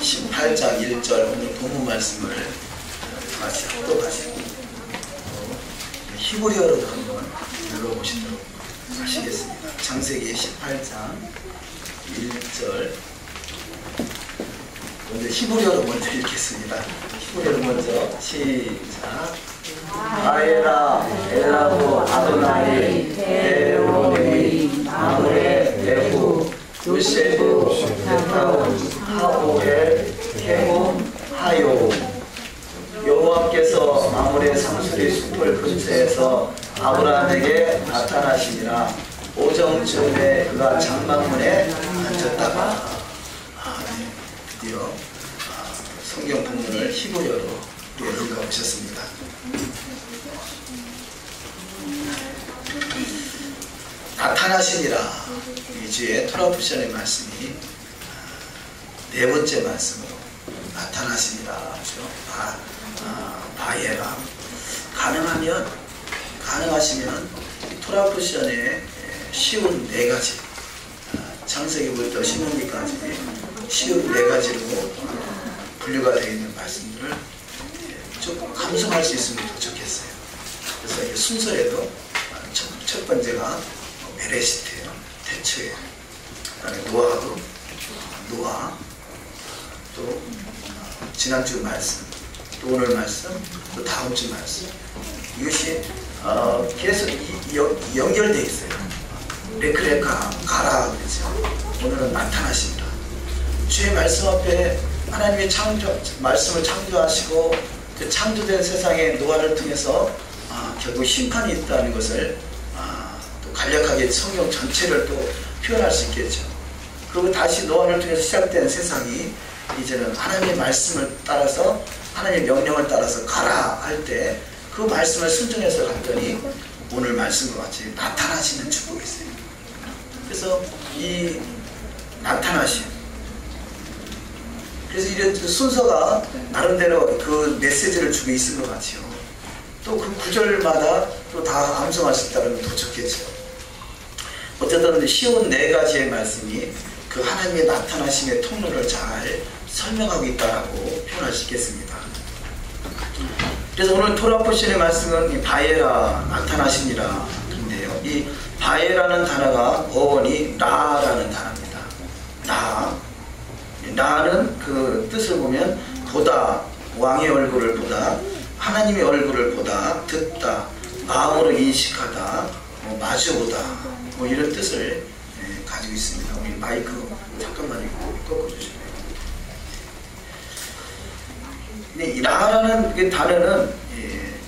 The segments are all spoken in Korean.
18장 1절 오늘 본문 말씀을 다시 합독하시고 히브리어로도 한번 읽어보시도록 하시겠습니다. 창세기 18장 1절 먼저 히브리어로 먼저 읽겠습니다. 히브리어로 먼저 시작. 바에라 엘라후 아도나이 에로네이 마므레 레후 요세부 베타온 하오엘 케몬 하요. 여호와께서 마므레 상수리 숲을 근처에서 아브라함에게 나타나시니라. 오정쯤에 그가 장막문에 앉았다가 드디어 성경 본문을 히브리어로 읽어보셨습니다. 나타나시니라. 이 주에 토라푸션의 말씀이 네 번째 말씀으로 나타나시니라. 바예라. 가능하시면 토라푸션의 쉬운 네 가지, 창세기부터 신명기까지 쉬운 네 가지로 분류가 되어 있는 말씀들을 조금 감상할 수 있으면 더 좋겠어요. 그래서 이 순서에도 첫 번째가 베레시트예요. 태초에. 그다음에 노아, 또 지난주 말씀, 또 오늘 말씀, 또 다음 주 말씀. 이것이 계속 연결되어 있어요. 레크레카, 가라 그러죠. 오늘은 나타나십니다. 주의 말씀 앞에 하나님의 말씀을 창조하시고 그 창조된 세상에 노아를 통해서 결국 심판이 있다는 것을 또 간략하게 성경 전체를 또 표현할 수 있겠죠. 그리고 다시 노아를 통해서 시작된 세상이 이제는 하나님의 말씀을 따라서 하나님의 명령을 따라서 가라 할 때 그 말씀을 순종해서 갔더니 오늘 말씀과 같이 나타나시는 축복이 있어요. 그래서 이 나타나심, 그래서 이런 순서가 나름대로 그 메시지를 주고 있을 것 같아요. 또 그 구절마다 또 다 암송할 수 있다면 더 좋겠죠. 어쨌든 쉬운 네 가지의 말씀이 그 하나님의 나타나심의 통로를 잘 설명하고 있다고 표현할 수 있겠습니다. 그래서 오늘 토라포션의 말씀은 바에라 나타나시니라 인데요. 이 바에라는 단어가 어원이 라라는 단어입니다. 라는 그 뜻을 보면 보다, 왕의 얼굴을 보다, 하나님의 얼굴을 보다, 듣다, 마음으로 인식하다, 마주보다, 이런 뜻을 가지고 있습니다. 우리 마이크 잠깐만 꺾어주시면. 이 라라는 그 단어는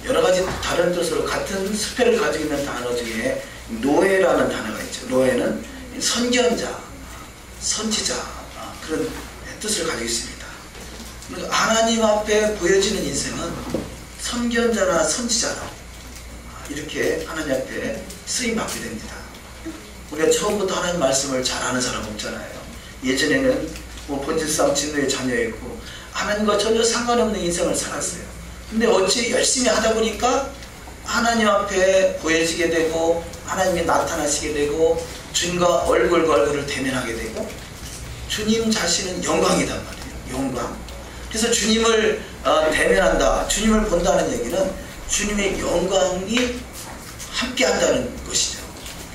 여러 가지 다른 뜻으로 같은 스펠을 가지고 있는 단어 중에 노예라는 단어가 있죠. 노예는 선견자, 선지자 그런 뜻을 가지고 있습니다. 하나님 앞에 보여지는 인생은 선견자나 선지자로 이렇게 하나님 앞에 쓰임받게 됩니다. 우리가 처음부터 하나님 말씀을 잘 아는 사람 없잖아요. 예전에는 본질상 진노의 자녀였고 하나님과 전혀 상관없는 인생을 살았어요. 근데 어찌 열심히 하다 보니까 하나님 앞에 보여지게 되고 하나님이 나타나시게 되고 주님과 얼굴과 얼굴을 대면하게 되고 주님 자신은 영광이단 말이에요. 영광. 그래서 주님을 대면한다, 주님을 본다는 얘기는 주님의 영광이 함께한다는 것이죠.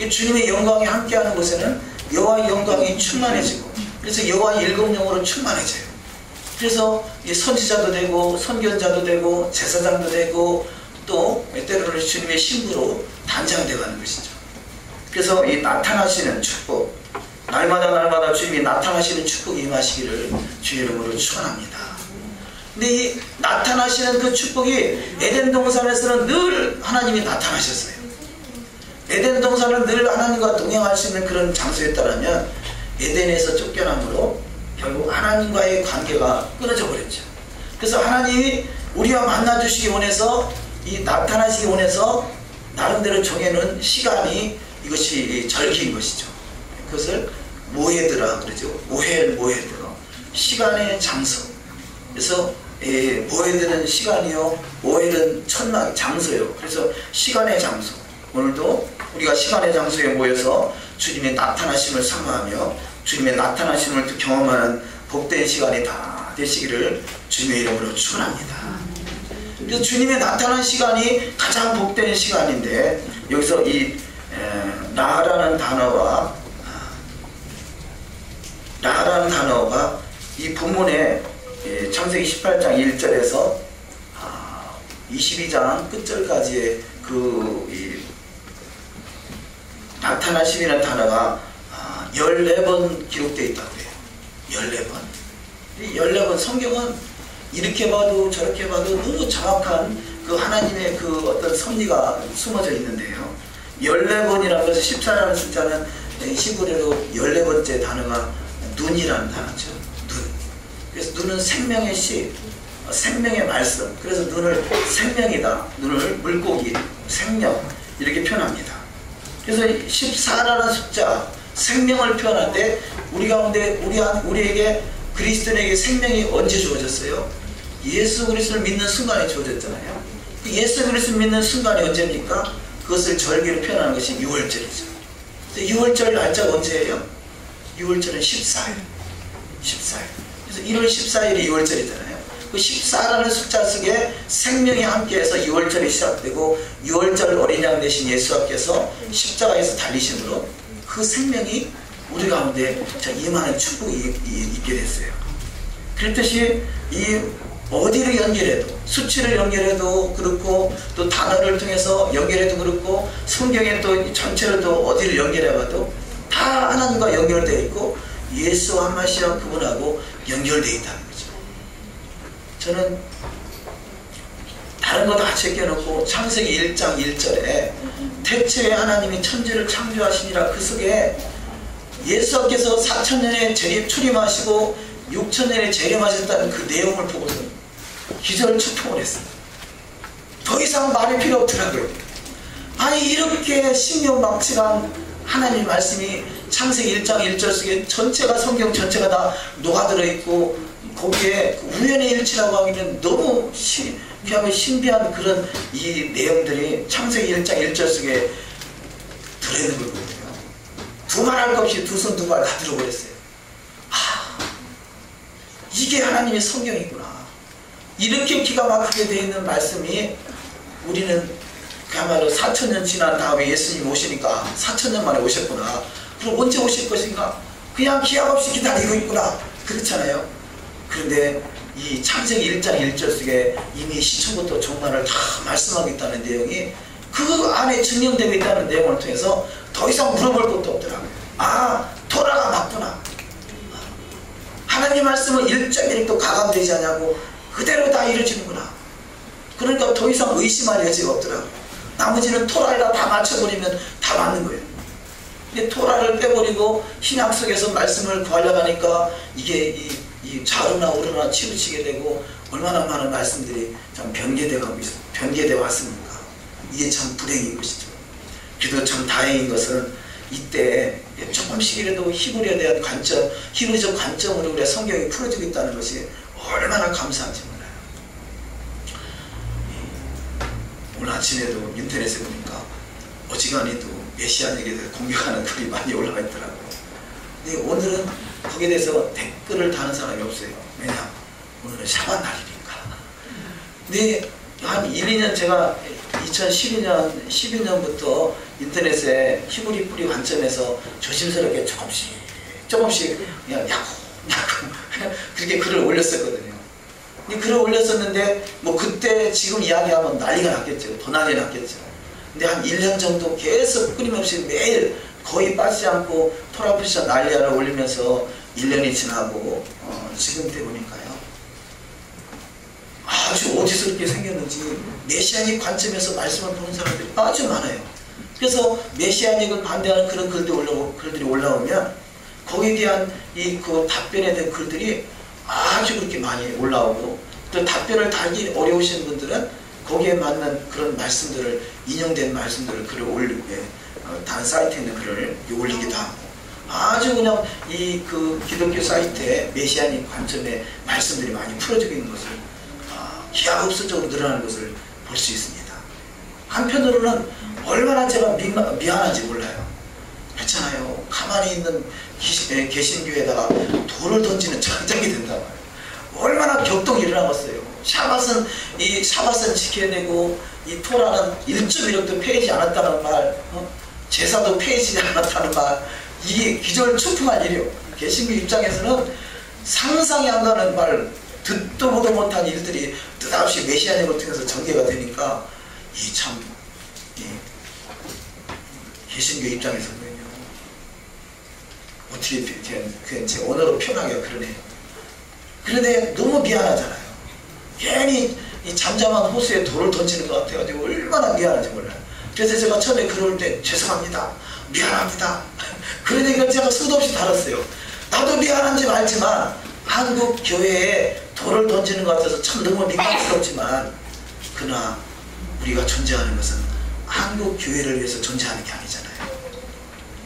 주님의 영광이 함께하는 곳에는 여호와의 영광이 충만해지고 그래서 여호와의 일곱 영으로 충만해져요. 그래서 선지자도 되고 선견자도 되고 제사장도 되고 또 때로는 주님의 신부로 단장되어가는 것이죠. 그래서 이 나타나시는 축복, 날마다 주님이 나타나시는 축복이 임하시기를 주의 이름으로 축원합니다. 근데 이 나타나시는 그 축복이 에덴 동산에서는 늘 하나님이 나타나셨어요. 에덴 동산은 늘 하나님과 동행할 수 있는 그런 장소였다면 에덴에서 쫓겨남으로 결국 하나님과의 관계가 끊어져 버렸죠. 그래서 하나님이 우리와 만나주시기 원해서 이 나타나시기 원해서 나름대로 정해놓은 시간이 이것이 절기인 것이죠. 그것을 모헤드라 그러죠. 모헤드 시간의 장소. 그래서 모헤드는 시간이요, 모헤드는 천막 장소요. 그래서 시간의 장소. 오늘도 우리가 시간의 장소에 모여서 주님의 나타나심을 사모하며 주님의 나타나심을 경험하는 복된 시간이 다 되시기를 주님의 이름으로 축원합니다. 그래서 주님의 나타나는 시간이 가장 복되는 시간인데, 여기서 이 나라는 단어가 이 본문에 창세기 18장 1절에서 22장 끝절까지의 나타나심이라는 단어가 14번 기록되어 있다고 해요. 14번. 14번 성경은 이렇게 봐도 저렇게 봐도 너무 정확한 그 하나님의 그 어떤 섭리가 숨어져 있는데요. 14번이라는 것은 14라는 숫자는 히브리어로 14번째 단어가 눈이라는 단어죠. 눈. 그래서 눈은 생명의 씨, 생명의 말씀. 그래서 눈을 생명이다. 눈을 물고기, 생명 이렇게 표현합니다. 그래서 14라는 숫자, 생명을 표현하는데 우리 가운데 우리에게 그리스도인에게 생명이 언제 주어졌어요? 예수 그리스도를 믿는 순간에 주어졌잖아요. 예수 그리스도를 믿는 순간이 언제입니까? 그것을 절기로 표현하는 것이 6월절이죠. 6월절 날짜가 언제예요? 6월절은 14일. 14일. 그래서 1월 14일이 6월절이잖아요. 그 14라는 숫자 속에 생명이 함께해서 6월절이 시작되고 6월절 어린 양 되신 예수께서 십자가에서 달리심으로 그 생명이 우리 가운데 임하는 축복이 있게 됐어요. 그렇듯이 이 어디를 연결해도, 수치를 연결해도 그렇고 또 단어를 통해서 연결해도 그렇고 성경에 또 전체를 또 어디를 연결해봐도 다 하나님과 연결되어 있고 예수 한 마시아 그분하고 연결되어 있다는 거죠. 저는 다른 거 다 제껴놓고 창세기 1장 1절에 태초에 하나님이 천지를 창조하시니라, 그 속에 예수께서 4000년에 출임하시고 6000년에 재림하셨다는 그 내용을 보고서 기절 초통을 했습니다. 더 이상 말이 필요 없더라고요. 아니 이렇게 신묘막측한 하나님 말씀이 창세기 1장 1절 속에 전체가, 성경 전체가 다 녹아들어 있고 거기에 우연의 일치라고 하기는 너무 신비한 그런 이 내용들이 창세기 1장 1절 속에 들어있는 걸 보거든요. 두말할 것 없이 두 손 두 발 다 들어버렸어요. 이게 하나님의 성경이구나. 이렇게 기가 막히게 되어 있는 말씀이 우리는 그야말로 4000년 지난 다음에 예수님 오시니까 4000년 만에 오셨구나. 그럼 언제 오실 것인가? 그냥 기약 없이 기다리고 있구나. 그렇잖아요. 그런데 이 창세기 1장 1절 속에 이미 시초부터 종말을 다 말씀하겠다는 내용이 그 안에 증명되고 있다는 내용을 통해서 더 이상 물어볼 것도 없더라고요. 토라가 맞구나. 하나님 말씀은 1.1도 가감되지 않냐고 그대로 다 이루어지는구나. 그러니까 더 이상 의심할 여지가 없더라고요. 나머지는 토라에다 다 맞춰버리면 다 맞는 거예요. 근데 토라를 빼버리고 신약 속에서 말씀을 구하려고 하니까 이게 이 좌우나 우르나 치우치게 되고 얼마나 많은 말씀들이 참 변개되어 왔습니까? 이게 참 불행인 것이죠. 그래도 참 다행인 것은 이때 조금씩이라도 히브리에 대한 관점, 히브리적 관점으로 우리가 성경이 풀어지고 있다는 것이 얼마나 감사한지 몰라요. 오늘 아침에도 인터넷에 보니까 어지간히도 메시아에게 대해 공격하는 글이 많이 올라와 있더라고요. 근데 오늘은 거기에 대해서 댓글을 다는 사람이 없어요. 왜냐? 오늘은 샤반 날이니까. 근데 한 1, 2년 제가 2012년부터 인터넷에 히브리 뿌리 관점에서 조심스럽게 조금씩 그냥 야구 그렇게 글을 올렸었거든요. 글을 올렸었는데 뭐 그때 지금 이야기하면 난리가 났겠죠. 더 난리 났겠죠. 근데 한 1년 정도 계속 끊임없이 매일 거의 빠지지 않고 토라푸시아 난리를 올리면서 1년이 지나고 지금 때 보니까요. 아주 어디서렇게 생겼는지 메시아닉 관점에서 말씀을 보는 사람들이 아주 많아요. 그래서 메시아닉을 반대하는 그런 글들이 올라오면 거기에 대한 그 답변에 대한 글들이 아주 그렇게 많이 올라오고, 또 답변을 달기 어려우신 분들은 거기에 맞는 그런 말씀들을, 인용된 말씀들을 글을 올리고, 다른 사이트에 있는 글을 올리기도 하고, 아주 그냥 그 기독교 사이트에 메시아닉 관점의 말씀들이 많이 풀어지고 있는 것을 기하급수적으로 늘어나는 것을 볼 수 있습니다. 한편으로는 얼마나 제가 미안한지 몰라요. 그렇잖아요. 가만히 있는 개신교에다가 돌을 던지는 전쟁이 된단 말이에요. 격동이 일어나겠어요. 샤밧은 지켜야 되고, 이 토라는 1.1억도 패이지 않았다는 말, 제사도 패이지 않았다는 말, 이게 기절초풍한 일이요. 개신교 입장에서는 상상이 안 가는 말, 듣도 보도 못한 일들이 느닷없이 메시아님을 통해서 전개가 되니까, 개신교 입장에서는요, 어떻게 제 언어로 표현하기가 그러네요. 그런데 너무 미안하잖아요. 괜히 이 잠잠한 호수에 돌을 던지는 것 같아가지고 얼마나 미안한지 몰라요. 그래서 제가 처음에 그럴 때 죄송합니다, 미안합니다, 그런 얘기를 제가 수도 없이 다뤘어요. 나도 미안한지 알지만 한국 교회에 돌을 던지는 것 같아서 참 너무 민망스럽지만, 그러나 우리가 존재하는 것은 한국 교회를 위해서 존재하는 게 아니잖아요.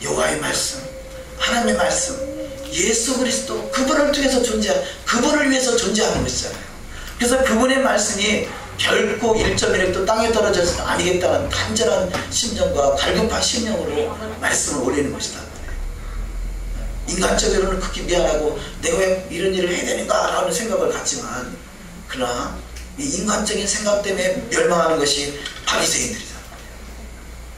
여호와의 말씀, 하나님의 말씀, 예수 그리스도, 그분을 통해서 그분을 위해서 존재하는 것이잖아요. 그래서 그분의 말씀이 결코 1.1획도 땅에 떨어져서는 아니겠다는 간절한 심정과 갈급한 심령으로 말씀을 올리는 것이다. 인간적으로는 극히 미안하고 내가 왜 이런 일을 해야 되는가 라는 생각을 갖지만, 그러나 이 인간적인 생각 때문에 멸망하는 것이 바리새인들이다.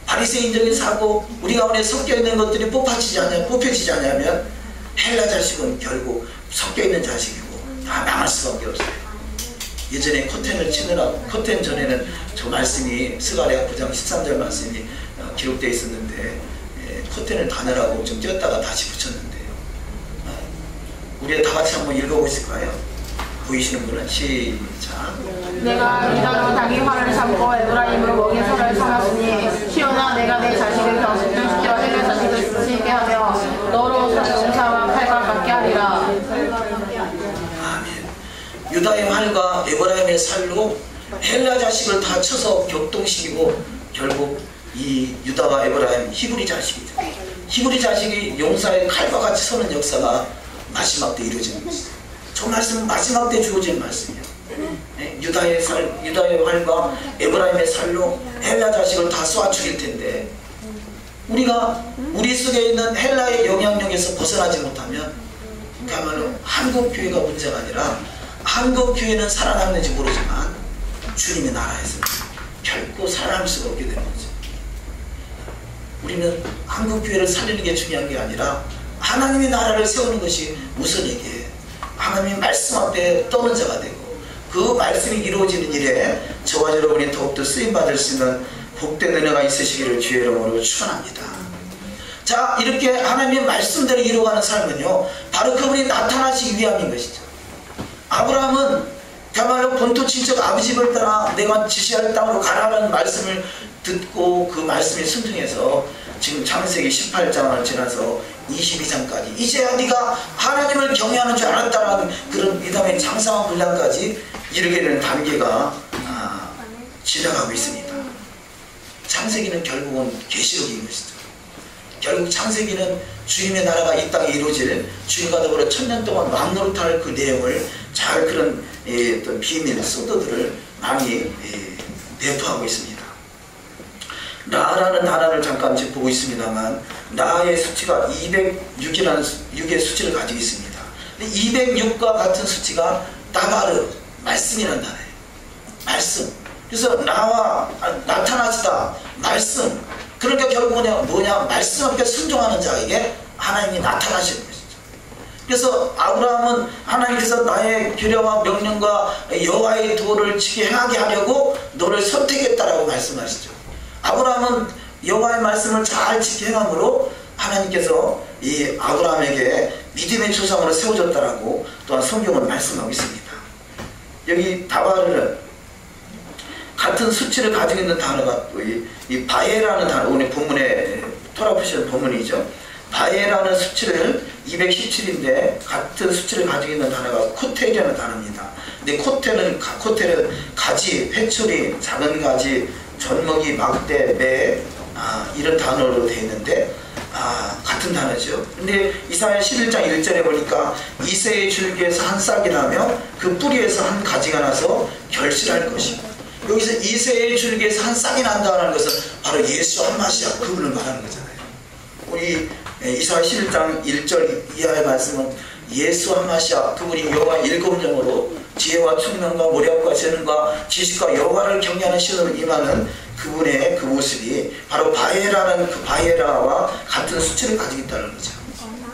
바리새인적인 사고, 우리 가운데 섞여있는 것들이 뽑혀지지 않냐면 헬라 자식은 결국 섞여있는 자식이고 망할 수밖에 없어요. 예전에 커튼을 치느라, 커튼 전에는 저 말씀이 스가랴 9장 13절 말씀이 기록되어 있었는데, 커튼을 다느라고 좀 띄었다가 다시 붙였는데요. 우리 다 같이 한번 읽어보실까요? 보이시는 분은 시작. 내가 유다로 자기 활을 삼고 에브라임으로 먹인 소를 삼았으니, 시온아 내가 내 자식을 경시켜 헬라 자식을 쓰게 하며 너로 용사와 칼과 같게 하리라. 아멘. 유다의 활과 에브라임의 살로 헬라 자식을 다 쳐서 격동시키고, 결국 이 유다와 에브라임 히브리 자식이죠. 히브리 자식이 용사의 칼과 같이 서는 역사가 마지막 때 이루어지는 것이죠. 저 말씀은 마지막 때 주어진 말씀이에요. 유다의 활과 에브라임의 살로 헬라 자식을 다 쏘아 죽일 텐데, 우리가 우리 속에 있는 헬라의 영향력에서 벗어나지 못하면, 그야말로 한국 교회가 문제가 아니라 한국 교회는 살아남는지 모르지만 주님의 나라에서 결코 살아남을 수가 없게 되는 거죠. 우리는 한국 교회를 살리는 게 중요한 게 아니라 하나님의 나라를 세우는 것이 우선이기에, 하나님의 말씀 앞에 떠는 자가 되고, 그 말씀이 이루어지는 일에 저와 여러분이 더욱더 쓰임받을 수 있는 복된 은혜가 있으시기를 주의 이름으로 축원합니다. 자, 이렇게 하나님의 말씀대로 이루어가는 삶은요, 바로 그분이 나타나시기 위함인 것이죠. 아브라함은 그야말로 본토 친척 아버지 집을 따라 내가 지시할 땅으로 가라는 말씀을 듣고 그 말씀에 순종해서 지금 창세기 18장을 지나서 22장까지 이제야 네가 하나님을 경외하는 줄 알았다라는 그런 미담의 장성한 분량까지 이르게 되는 단계가 지나가고 있습니다. 창세기는 결국은 계시록인 것이죠. 결국 창세기는 주님의 나라가 이 땅에 이루어질, 주님과 더불어 1000년 동안 왕노릇할 그 내용을 잘 그런 어떤 비밀, 소도들을 많이 내포하고 있습니다. 나라는 단어를 잠깐 지금 보고 있습니다만, 나의 수치가 206의 수치를 가지고 있습니다. 206과 같은 수치가 다바르, 말씀이라는 단어예요. 말씀. 그래서 나와 나타나시다, 말씀. 그러니까 결국은 뭐냐? 말씀 앞에 순종하는 자에게 하나님이 나타나시는 것이죠. 그래서 아브라함은 하나님께서 나의 규례와 명령과 여호와의 도를 지게 행하게 하려고 너를 선택했다라고 말씀하시죠. 아브라함은 여호와의 말씀을 잘 지켜 행함으로 하나님께서 이 아브라함에게 믿음의 조상으로 세워졌다라고 또한 성경은 말씀하고 있습니다. 여기 다바르는 같은 수치를 가지고 있는 단어가 이 바에라는 단어, 오늘 본문에 토라푸시는 본문이죠. 바에라는 수치를 217인데 같은 수치를 가지고 있는 단어가 코텔이라는 단어입니다. 근데 코텔은 가지, 회초리, 작은 가지, 젖먹이, 막대, 매 이런 단어로 되어 있는데 같은 단어죠. 근데 이사야 11장 1절에 보니까 이새의 줄기에서 한 싹이 나며 그 뿌리에서 한 가지가 나서 결실할 것이고, 여기서 이새의 줄기에서 한 싹이 난다는 것은 바로 예수 한 마시아 그분을 말하는 거잖아요. 우리 이사야 11장 1절 이하의 말씀은 예수 하마시아 그분이 여호와 일곱 영으로 지혜와 총명과 모략과 재능과 지식과 여호와를 경외하는 신으로 임하는 그분의 그 모습이 바로 바에라는 그 바에라와 같은 수치를 가지고 있다는 거죠.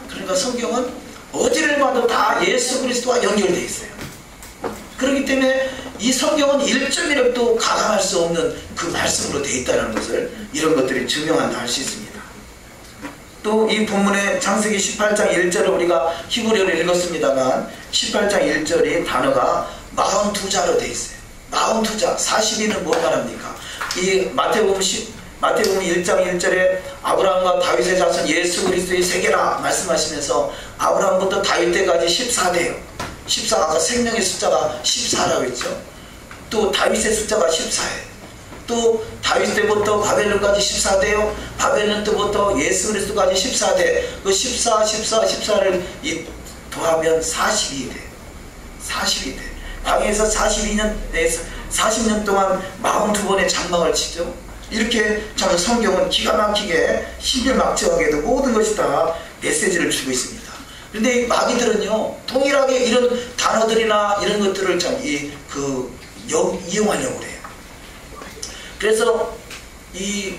그러니까 성경은 어디를 봐도 다 예수 그리스도와 연결되어 있어요. 그렇기 때문에 이 성경은 1.1획도 가감할 수 없는 그 말씀으로 되어 있다는 것을 이런 것들이 증명한다 할 수 있습니다. 또 이 본문의 창세기 18장 1절을 우리가 히브리어로 읽었습니다만 18장 1절이 단어가 42자로 되어 있어요. 42자, 42는 뭘 말합니까? 이 마태복음 1장 1절에 아브라함과 다윗의 자손 예수 그리스도의 세계라 말씀하시면서 아브라함부터 다윗 때까지 14대예요. 14, 아까 생명의 숫자가 14라고 했죠. 또 다윗의 숫자가 14예요. 또 다윗 때부터 바벨론까지 14대요. 바벨론 때부터 예수 그리스도까지 14대. 그 14, 14, 14를 더하면 42대. 42대. 광야에서 40년 동안 42번의 장막을 치죠. 이렇게 참 성경은 기가 막히게 신비막측하게도 모든 것이 다 메시지를 주고 있습니다. 그런데 이 마귀들은요, 동일하게 이런 단어들이나 이런 것들을 참 이용하려고 그래요. 그래서 이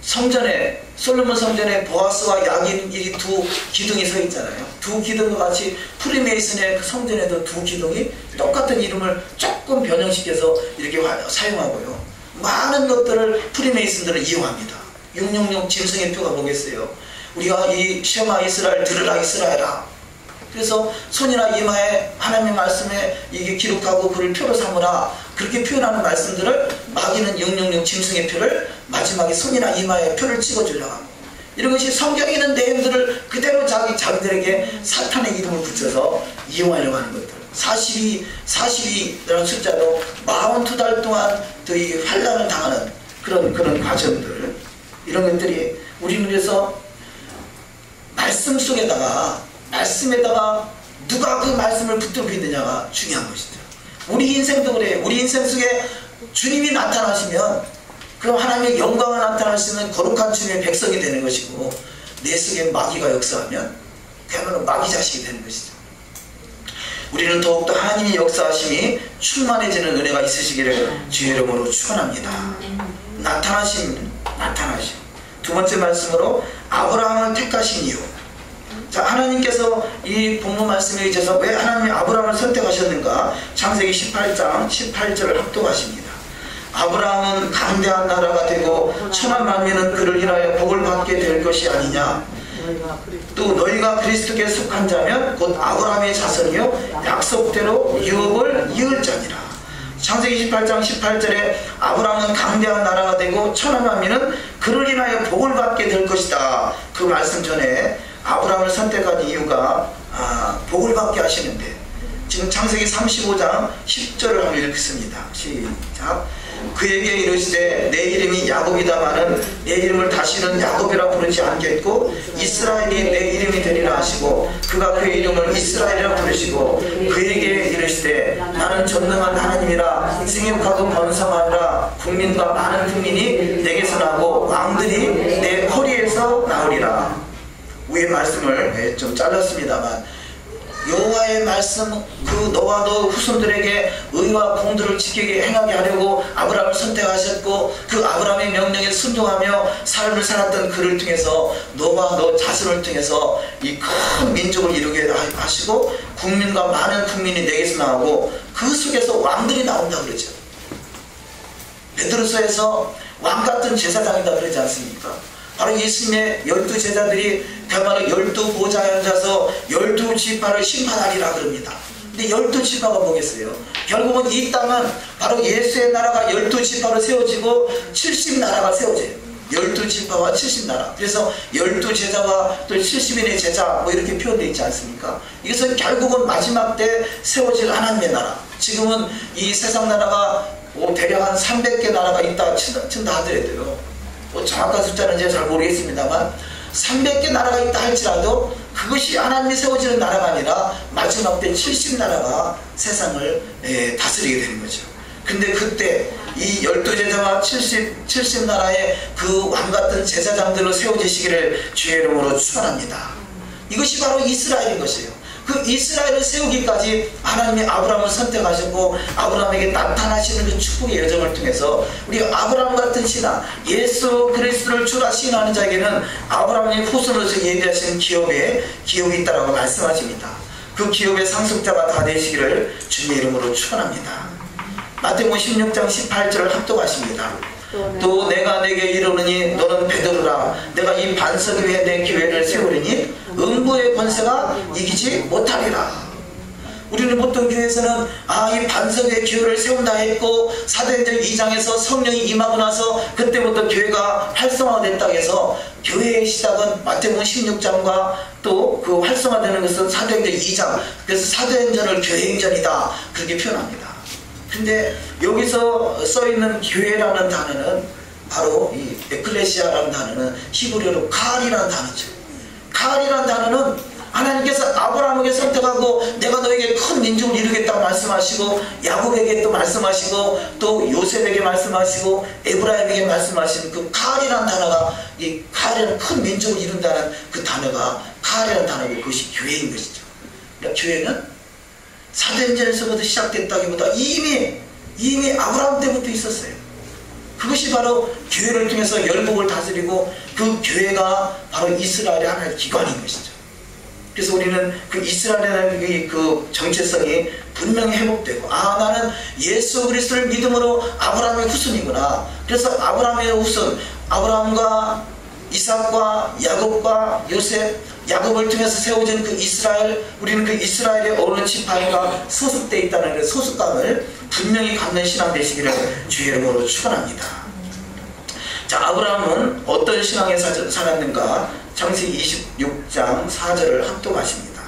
성전에, 솔로몬 성전에 보아스와 야긴 이 두 기둥이 서 있잖아요. 두 기둥과 같이 프리메이슨의 그 성전에도 두 기둥이 똑같은 이름을 조금 변형시켜서 이렇게 사용하고요. 많은 것들을 프리메이슨들은 이용합니다. 666 짐승의 표가 뭐겠어요? 우리가 이 쉐마 이스라엘 들으라 이스라엘아. 그래서 손이나 이마에 하나님의 말씀에 이게 기록하고 그를 표로 삼으라. 그렇게 표현하는 말씀들을 마귀는 666 짐승의 표를 마지막에 손이나 이마에 표를 찍어주려고 합니다. 이런 것이 성경에 있는 내용들을 그대로 자기들에게 사탄의 이름을 붙여서 이용하려고 하는 것들. 42라는 숫자도 42달 동안 이 환란을 당하는 그런 과정들, 이런 것들이 우리는 그래서 말씀 속에다가, 말씀에다가 누가 그 말씀을 붙들고 있느냐가 중요한 것이죠. 우리 인생도 그래요. 우리 인생 속에 주님이 나타나시면 그럼 하나님의 영광을 나타날 수 있는 거룩한 주님의 백성이 되는 것이고, 내 속에 마귀가 역사하면 그야말로 마귀 자식이 되는 것이죠. 우리는 더욱더 하나님의 역사하심이 충만해지는 은혜가 있으시기를 주의 이름으로 축원합니다. 나타나심. 두 번째 말씀으로 아브라함을 택하신 이유. 자, 하나님께서 이 본문 말씀에 의해서 왜 하나님이 아브라함을 선택하셨는가? 창세기 18장 18절을 합독하십니다. 아브라함은 강대한 나라가 되고 천한 만민은 그를 인하여 복을 받게 될 것이 아니냐. 또 너희가 그리스도께 속한 자면 곧 아브라함의 자손이요 약속대로 유업을 이을 자니라. 창세기 18장 18절에 아브라함은 강대한 나라가 되고 천한 만민은 그를 인하여 복을 받게 될 것이다. 그 말씀 전에 아브라함을 선택한 이유가 복을 받게 하시는데, 지금 창세기 35장 10절을 한번 읽습니다. 시작. 그에게 이르시되 내 이름이 야곱이다마는 내 이름을 다시는 야곱이라 부르지 않겠고 이스라엘이 내 이름이 되리라 하시고, 그가 그의 이름을 이스라엘이라 부르시고, 그에게 이르시되 나는 전능한 하나님이라 생육하고 번성하리라. 국민과 많은 국민이 내게서 나고 왕들이 내 허리에서 나오리라. 위의 말씀을 좀 잘랐습니다만, 여호와의 말씀, 그 너와 너 후손들에게 의와 공도를 지키게 행하게 하려고 아브라함을 선택하셨고, 그 아브라함의 명령에 순종하며 삶을 살았던 그를 통해서 너와 너 자손을 통해서 이 큰 민족을 이루게 하시고, 국민과 많은 국민이 내게서 나오고 그 속에서 왕들이 나온다 그러죠. 베드로서에서 왕 같은 제사장이다 그러지 않습니까? 바로 예수님의 12 제자들이 그야말로 12 보좌에 앉아서 12지파를 심판하리라 그럽니다. 근데 12지파가 뭐겠어요? 결국은 이 땅은 바로 예수의 나라가 12지파로 세워지고 70나라가 세워져요. 12지파와 70나라. 그래서 12제자와 또 70인의 제자 뭐 이렇게 표현되어 있지 않습니까? 이것은 결국은 마지막 때 세워질 하나님의 나라. 지금은 이 세상 나라가 대략 한 300개 나라가 있다 친다 하더라도요, 정확한 숫자는 제가 잘 모르겠습니다만 300개 나라가 있다 할지라도 그것이 하나님이 세워지는 나라가 아니라 마지막 때 70나라가 세상을 다스리게 되는 거죠. 근데 그때 이 12제자와 70나라의 그 왕같은 제사장들로 세워지시기를 주의 이름으로 축원합니다. 이것이 바로 이스라엘인 것이에요. 그 이스라엘을 세우기까지 하나님이 아브라함을 선택하셨고 아브라함에게 나타나시는 그 축복의 여정을 통해서 우리 아브라함 같은 신앙, 예수 그리스도를 주라 시인하는 자에게는 아브라함의 후손으로서 예비하신 기업이 있다라고 말씀하십니다. 그 기업의 상속자가 다 되시기를 주님의 이름으로 축원합니다. 마태복음 16장 18절을 합독하십니다. 또 내가 내게 이르노니 너는 베드로라. 내가 이 반석 위에 내 교회를 세우리니 음부의 권세가 이기지 못하리라. 우리는 보통 교회에서는 이 반석 위에 교회를 세운다 했고 사도행전 2장에서 성령이 임하고 나서 그때부터 교회가 활성화됐다고 해서 교회의 시작은 마태복음 16장과 또 그 활성화되는 것은 사도행전 2장, 그래서 사도행전을 교회행전이다 그렇게 표현합니다. 근데 여기서 써있는 교회라는 단어는 바로 이 에클레시아라는 단어는 히브리어로 칼이라는 단어죠. 칼이라는 단어는 하나님께서 아브라함에게 선택하고 내가 너에게 큰 민족을 이루겠다고 말씀하시고 야곱에게 또 말씀하시고 또 요셉에게 말씀하시고 에브라임에게 말씀하신 그 칼이라는 단어가 이 칼이라는 큰 민족을 이룬다는 그 단어가 칼이라는 단어고 그것이 교회인 것이죠. 그러니까 교회는 사도행전에서부터 시작됐다기보다 이미 아브라함 때부터 있었어요. 그것이 바로 교회를 통해서 열국을 다스리고 그 교회가 바로 이스라엘의 하나의 기관인 것이죠. 그래서 우리는 그 이스라엘의 그 정체성이 분명히 회복되고 나는 예수 그리스도를 믿음으로 아브라함의 후손이구나. 그래서 아브라함의 후손, 아브라함과 이삭과 야곱과 요셉, 야곱을 통해서 세워진 그 이스라엘, 우리는 그 이스라엘의 어느 지파가 소속되어 있다는 그 소속감을 분명히 갖는 신앙 되시기를 주의 이름으로 축원합니다. 자, 아브라함은 어떤 신앙에 살았는가? 창세기 26장 4절을 합독하십니다.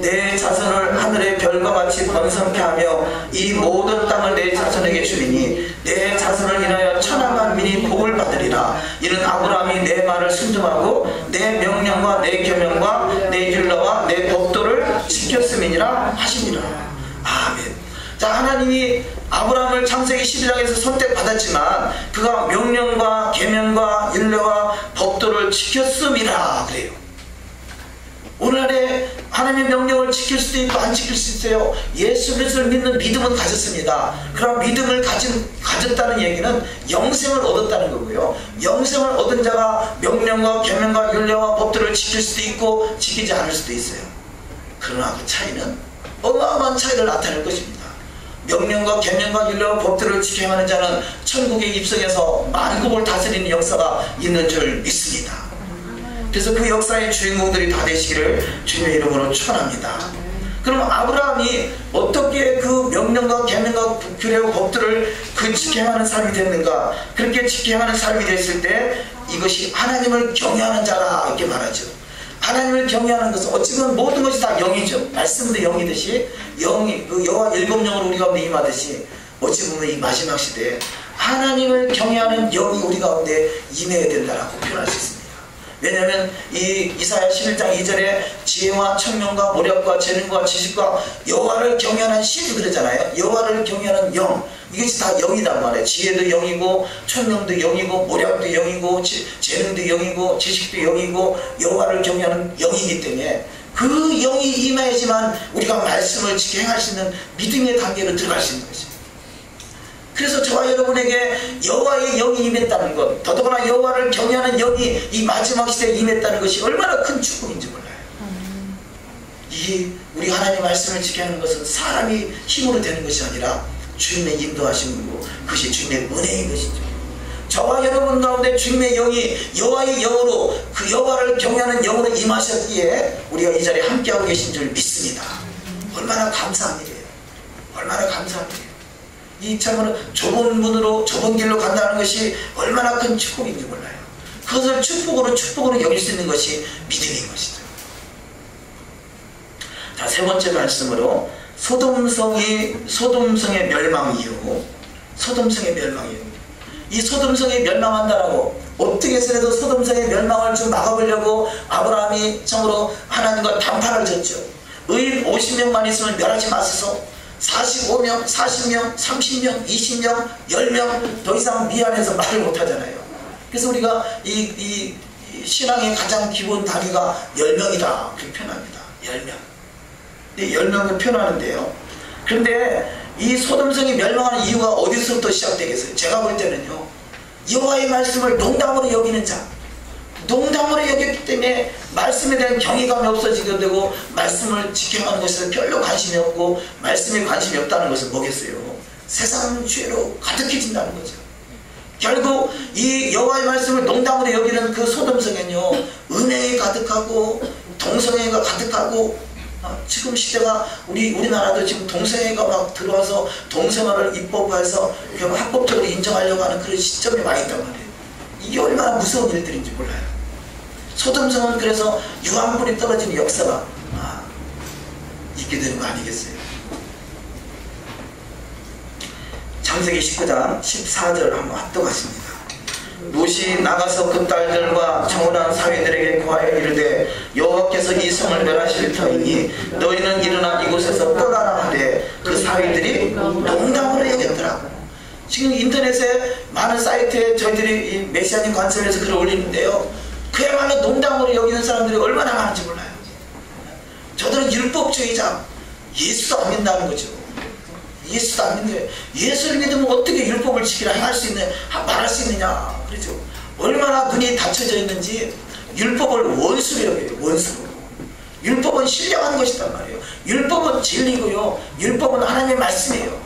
내 자손을 하늘의 별과 같이 번성케 하며 이 모든 땅을 내 자손에게 주리니 내 자손을 인하여 천하만 민이 복을 받으리라. 이는 아브라함이 내 말을 순종하고 내 명령과 내 계명과 내 율례와 내 법도를 지켰음이니라 하시니라. 아멘. 자, 하나님이 아브라함을 창세기 12장에서 선택받았지만 그가 명령과 계명과 율례와 법도를 지켰음이라 그래요. 오늘날에 하나님의 명령을 지킬 수도 있고 안 지킬 수 있어요. 예수 그리스도를 믿는 믿음은 가졌습니다. 그런 믿음을 가졌다는 얘기는 영생을 얻었다는 거고요. 영생을 얻은 자가 명령과 계명과 율례와 법도를 지킬 수도 있고 지키지 않을 수도 있어요. 그러나 그 차이는 어마어마한 차이를 나타낼 것입니다. 명령과 계명과 율례와 법도를 지켜 행하는 자는 천국에 입성해서 만국을 다스리는 역사가 있는 줄 믿습니다. 그래서 그 역사의 주인공들이 다 되시기를 주님의 이름으로 축원합니다. 그럼 아브라함이 어떻게 그 명령과 계명과 율례와 법들을 지켜 행하는 삶이 됐는가? 그렇게 지켜 행하는 삶이 됐을 때 이것이 하나님을 경외하는 자라 이렇게 말하죠. 하나님을 경외하는 것은 어찌 보면 모든 것이 다 영이죠. 말씀도 영이듯이 영이 그 여호와 일곱 영으로 우리 가운데 임하듯이 어찌 보면 이 마지막 시대에 하나님을 경외하는 영이 우리 가운데 임해야 된다라고 표현할 수 있습니다. 왜냐하면 이 이사야 11장 2절에 지혜와 청명과 모략과 재능과 지식과 여호와를 경외하는 신이 그러잖아요. 여호와를 경외하는 영, 이것이 다 영이란 말이에요. 지혜도 영이고 청명도 영이고 모략도 영이고 재능도 영이고 지식도 영이고 여호와를 경외하는 영이기 때문에 그 영이 임해야지만 우리가 말씀을 지켜 행할 수 있는 믿음의 단계로 들어갈 수 있는 것입니다. 그래서 저와 여러분에게 여호와의 영이 임했다는 것, 더더구나 여호와를 경외하는 영이 이 마지막 시대에 임했다는 것이 얼마나 큰 축복인지 몰라요. 이 우리 하나님의 말씀을 지켜야 하는 것은 사람이 힘으로 되는 것이 아니라 주님의 인도하심이고 그것이 주님의 은혜인 것이죠. 저와 여러분 가운데 주님의 영이 여호와의 영으로 그 여호와를 경외하는 영으로 임하셨기에 우리가 이 자리에 함께하고 계신 줄 믿습니다. 얼마나 감사한 일이에요. 얼마나 감사한 일이에요. 이 참으로 좁은 문으로 좁은 길로 간다는 것이 얼마나 큰 축복인지 몰라요. 그것을 축복으로 여길 수 있는 것이 믿음인 것이죠. 자, 세 번째 말씀으로 소돔성의 멸망 이후, 이 소돔성이 멸망한다라고 어떻게 해서라도 소돔성의 멸망을 좀 막아보려고 아브라함이 참으로 하나님과 담판을 졌죠. 의인 50명만 있으면 멸하지 마소서. 45명, 40명, 30명, 20명, 10명 더 이상 미안해서 말을 못하잖아요. 그래서 우리가 이 신앙의 가장 기본 단위가 10명이다 그렇게 표현합니다. 10명. 10명을 표현하는데요. 그런데 이 소돔성이 멸망하는 이유가 어디서부터 시작되겠어요? 제가 볼 때는요, 여호와의 말씀을 농담으로 여기는 자, 농담으로 여겼기 때문에 말씀에 대한 경외감이 없어지게 되고 말씀을 지켜가는 것에 별로 관심이 없고 말씀에 관심이 없다는 것은 뭐겠어요? 세상 죄로 가득해진다는 거죠. 결국 이 여호와의 말씀을 농담으로 여기는 그 소돔성에는요, 은혜가 가득하고 동성애가 가득하고, 지금 시대가 우리나라도 지금 동성애가 막 들어와서 동성애를 입법화해서 합법적으로 인정하려고 하는 그런 시점이 많이 있단 말이에요. 이게 얼마나 무서운 일들인지 몰라요. 소돔성은 그래서 유황불이 떨어지는 역사가 있게 되는 거 아니겠어요? 창세기 19장 14절 한번 합독하십니다. 롯이 나가서 그 딸들과 청혼한 사위들에게 고하여 이르되 여호와께서 이 성을 멸하실 터이니 너희는 일어나 이곳에서 떠나라 하되 그 사위들이 농담으로 여겼더라고. 지금 인터넷에 많은 사이트에 저희들이 이 메시아님 관점에서 글을 올리는데요, 그야말로 농담으로 여기는 사람들이 얼마나 많은지 몰라요. 저들은 율법주의자, 예수도 안 믿는다는 거죠. 예수도 안 믿는데 예수를 믿으면 어떻게 율법을 지키라 할 수 있는, 말할 수 있느냐. 그렇죠. 얼마나 눈이 닫혀져 있는지 율법을 원수로 여겨요. 원수로. 율법은 신령한 것이단 말이에요. 율법은 진리고요, 율법은 하나님의 말씀이에요.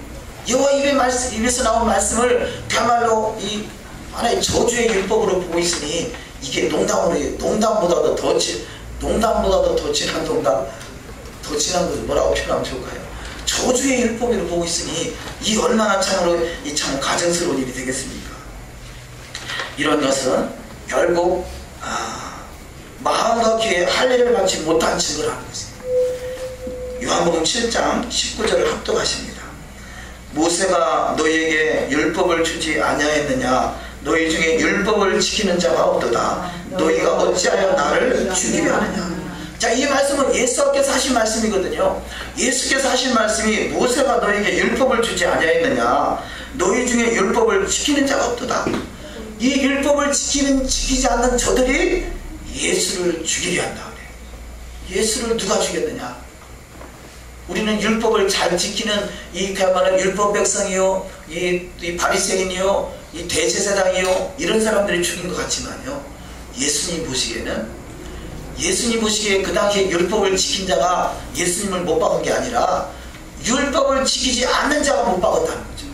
여호와 입에서 나온 말씀을 그야말로 이 하나의 저주의 율법으로 보고 있으니 이게 농담보다도 더 진한 농담, 더 진한 것을 뭐라고 표현하면 좋을까요? 저주의 율법으로 보고 있으니 이 얼마나 참으로 이 참 가증스러운 일이 되겠습니까? 이런 것은 결국 마음과 귀에 할례를 받지 못한 증거라는 것입니다. 요한복음 7장 19절을 합독하십니다. 모세가 너희에게 율법을 주지 아니하였느냐? 너희 중에 율법을 지키는 자가 없도다. 너희가 어찌하여 나를 죽이려 하느냐? 자, 이 말씀은 예수께서 하신 말씀이거든요. 예수께서 하신 말씀이 모세가 너희에게 율법을 주지 아니하였느냐? 너희 중에 율법을 지키는 자가 없도다. 이 율법을 지키지 않는 저들이 예수를 죽이려 한다 그래요. 예수를 누가 죽였느냐? 우리는 율법을 잘 지키는 그야말로 율법 백성이요, 이 바리새인이요, 이 대제사장이요, 이런 사람들이 죽인 것 같지만요, 예수님 보시기에 그 당시에 율법을 지킨 자가 예수님을 못 박은 게 아니라 율법을 지키지 않는 자가 못 박았다는 거죠.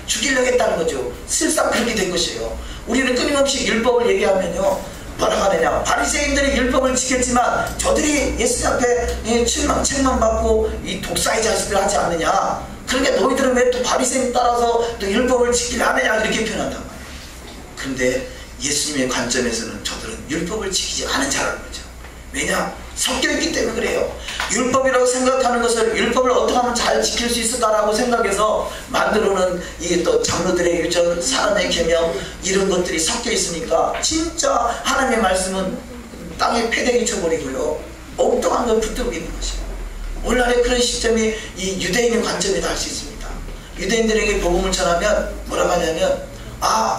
죽이려고 했다는 거죠. 실상 그렇게 된 것이에요. 우리는 끊임없이 율법을 얘기하면요, 뭐라고 하느냐? 바리새인들이 율법을 지켰지만 저들이 예수님 앞에 책망받고 이 독사의 자식들 하지 않느냐? 그러니까 너희들은 왜 또 바리새인 따라서 또 율법을 지키려 하느냐? 이렇게 표현한단 말이에요. 그런데 예수님의 관점에서는 저들은 율법을 지키지 않은 자라는 거죠. 왜냐? 섞여있기 때문에 그래요. 율법이라고 생각하는 것을 율법을 어떻게 하면 잘 지킬 수 있을까라고 생각해서 만들어놓은 또 장로들의 유전, 사람의 계명, 이런 것들이 섞여 있으니까 진짜 하나님의 말씀은 땅에 패대기 쳐버리고요, 엉뚱한 걸 붙들고 있는 것이에요. 오늘날의 그런 시점이 이 유대인의 관점이다 할 수 있습니다. 유대인들에게 복음을 전하면 뭐라고 하냐면,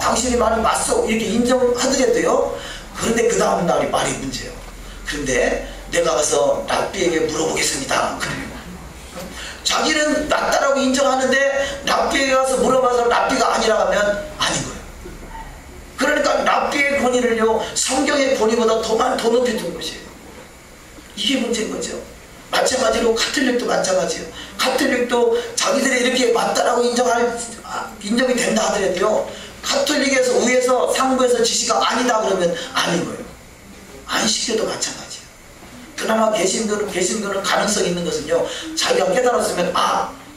당신이 말이 맞소 이렇게 인정하더라도요, 그런데 그 다음 날이 말이 문제예요. 그런데 내가 가서 랍비에게 물어보겠습니다. 그래요. 자기는 낫다라고 인정하는데 랍비에게 가서 물어봐서 랍비가 아니라 하면 아닌 거예요. 그러니까 랍비의 권위를요, 성경의 권위보다 더 높이 둔 것이에요. 이게 문제인 거죠. 마찬가지로 가톨릭도 마찬가지예요. 가톨릭도 자기들이 이렇게 맞다라고 인정이 된다 하더라도요, 가톨릭에서 위에서 상부에서 지시가 아니다 그러면 아닌 거예요. 안식교도 마찬가지예요. 그나마 개신교는 가능성이 있는 것은요, 자기가 깨달았으면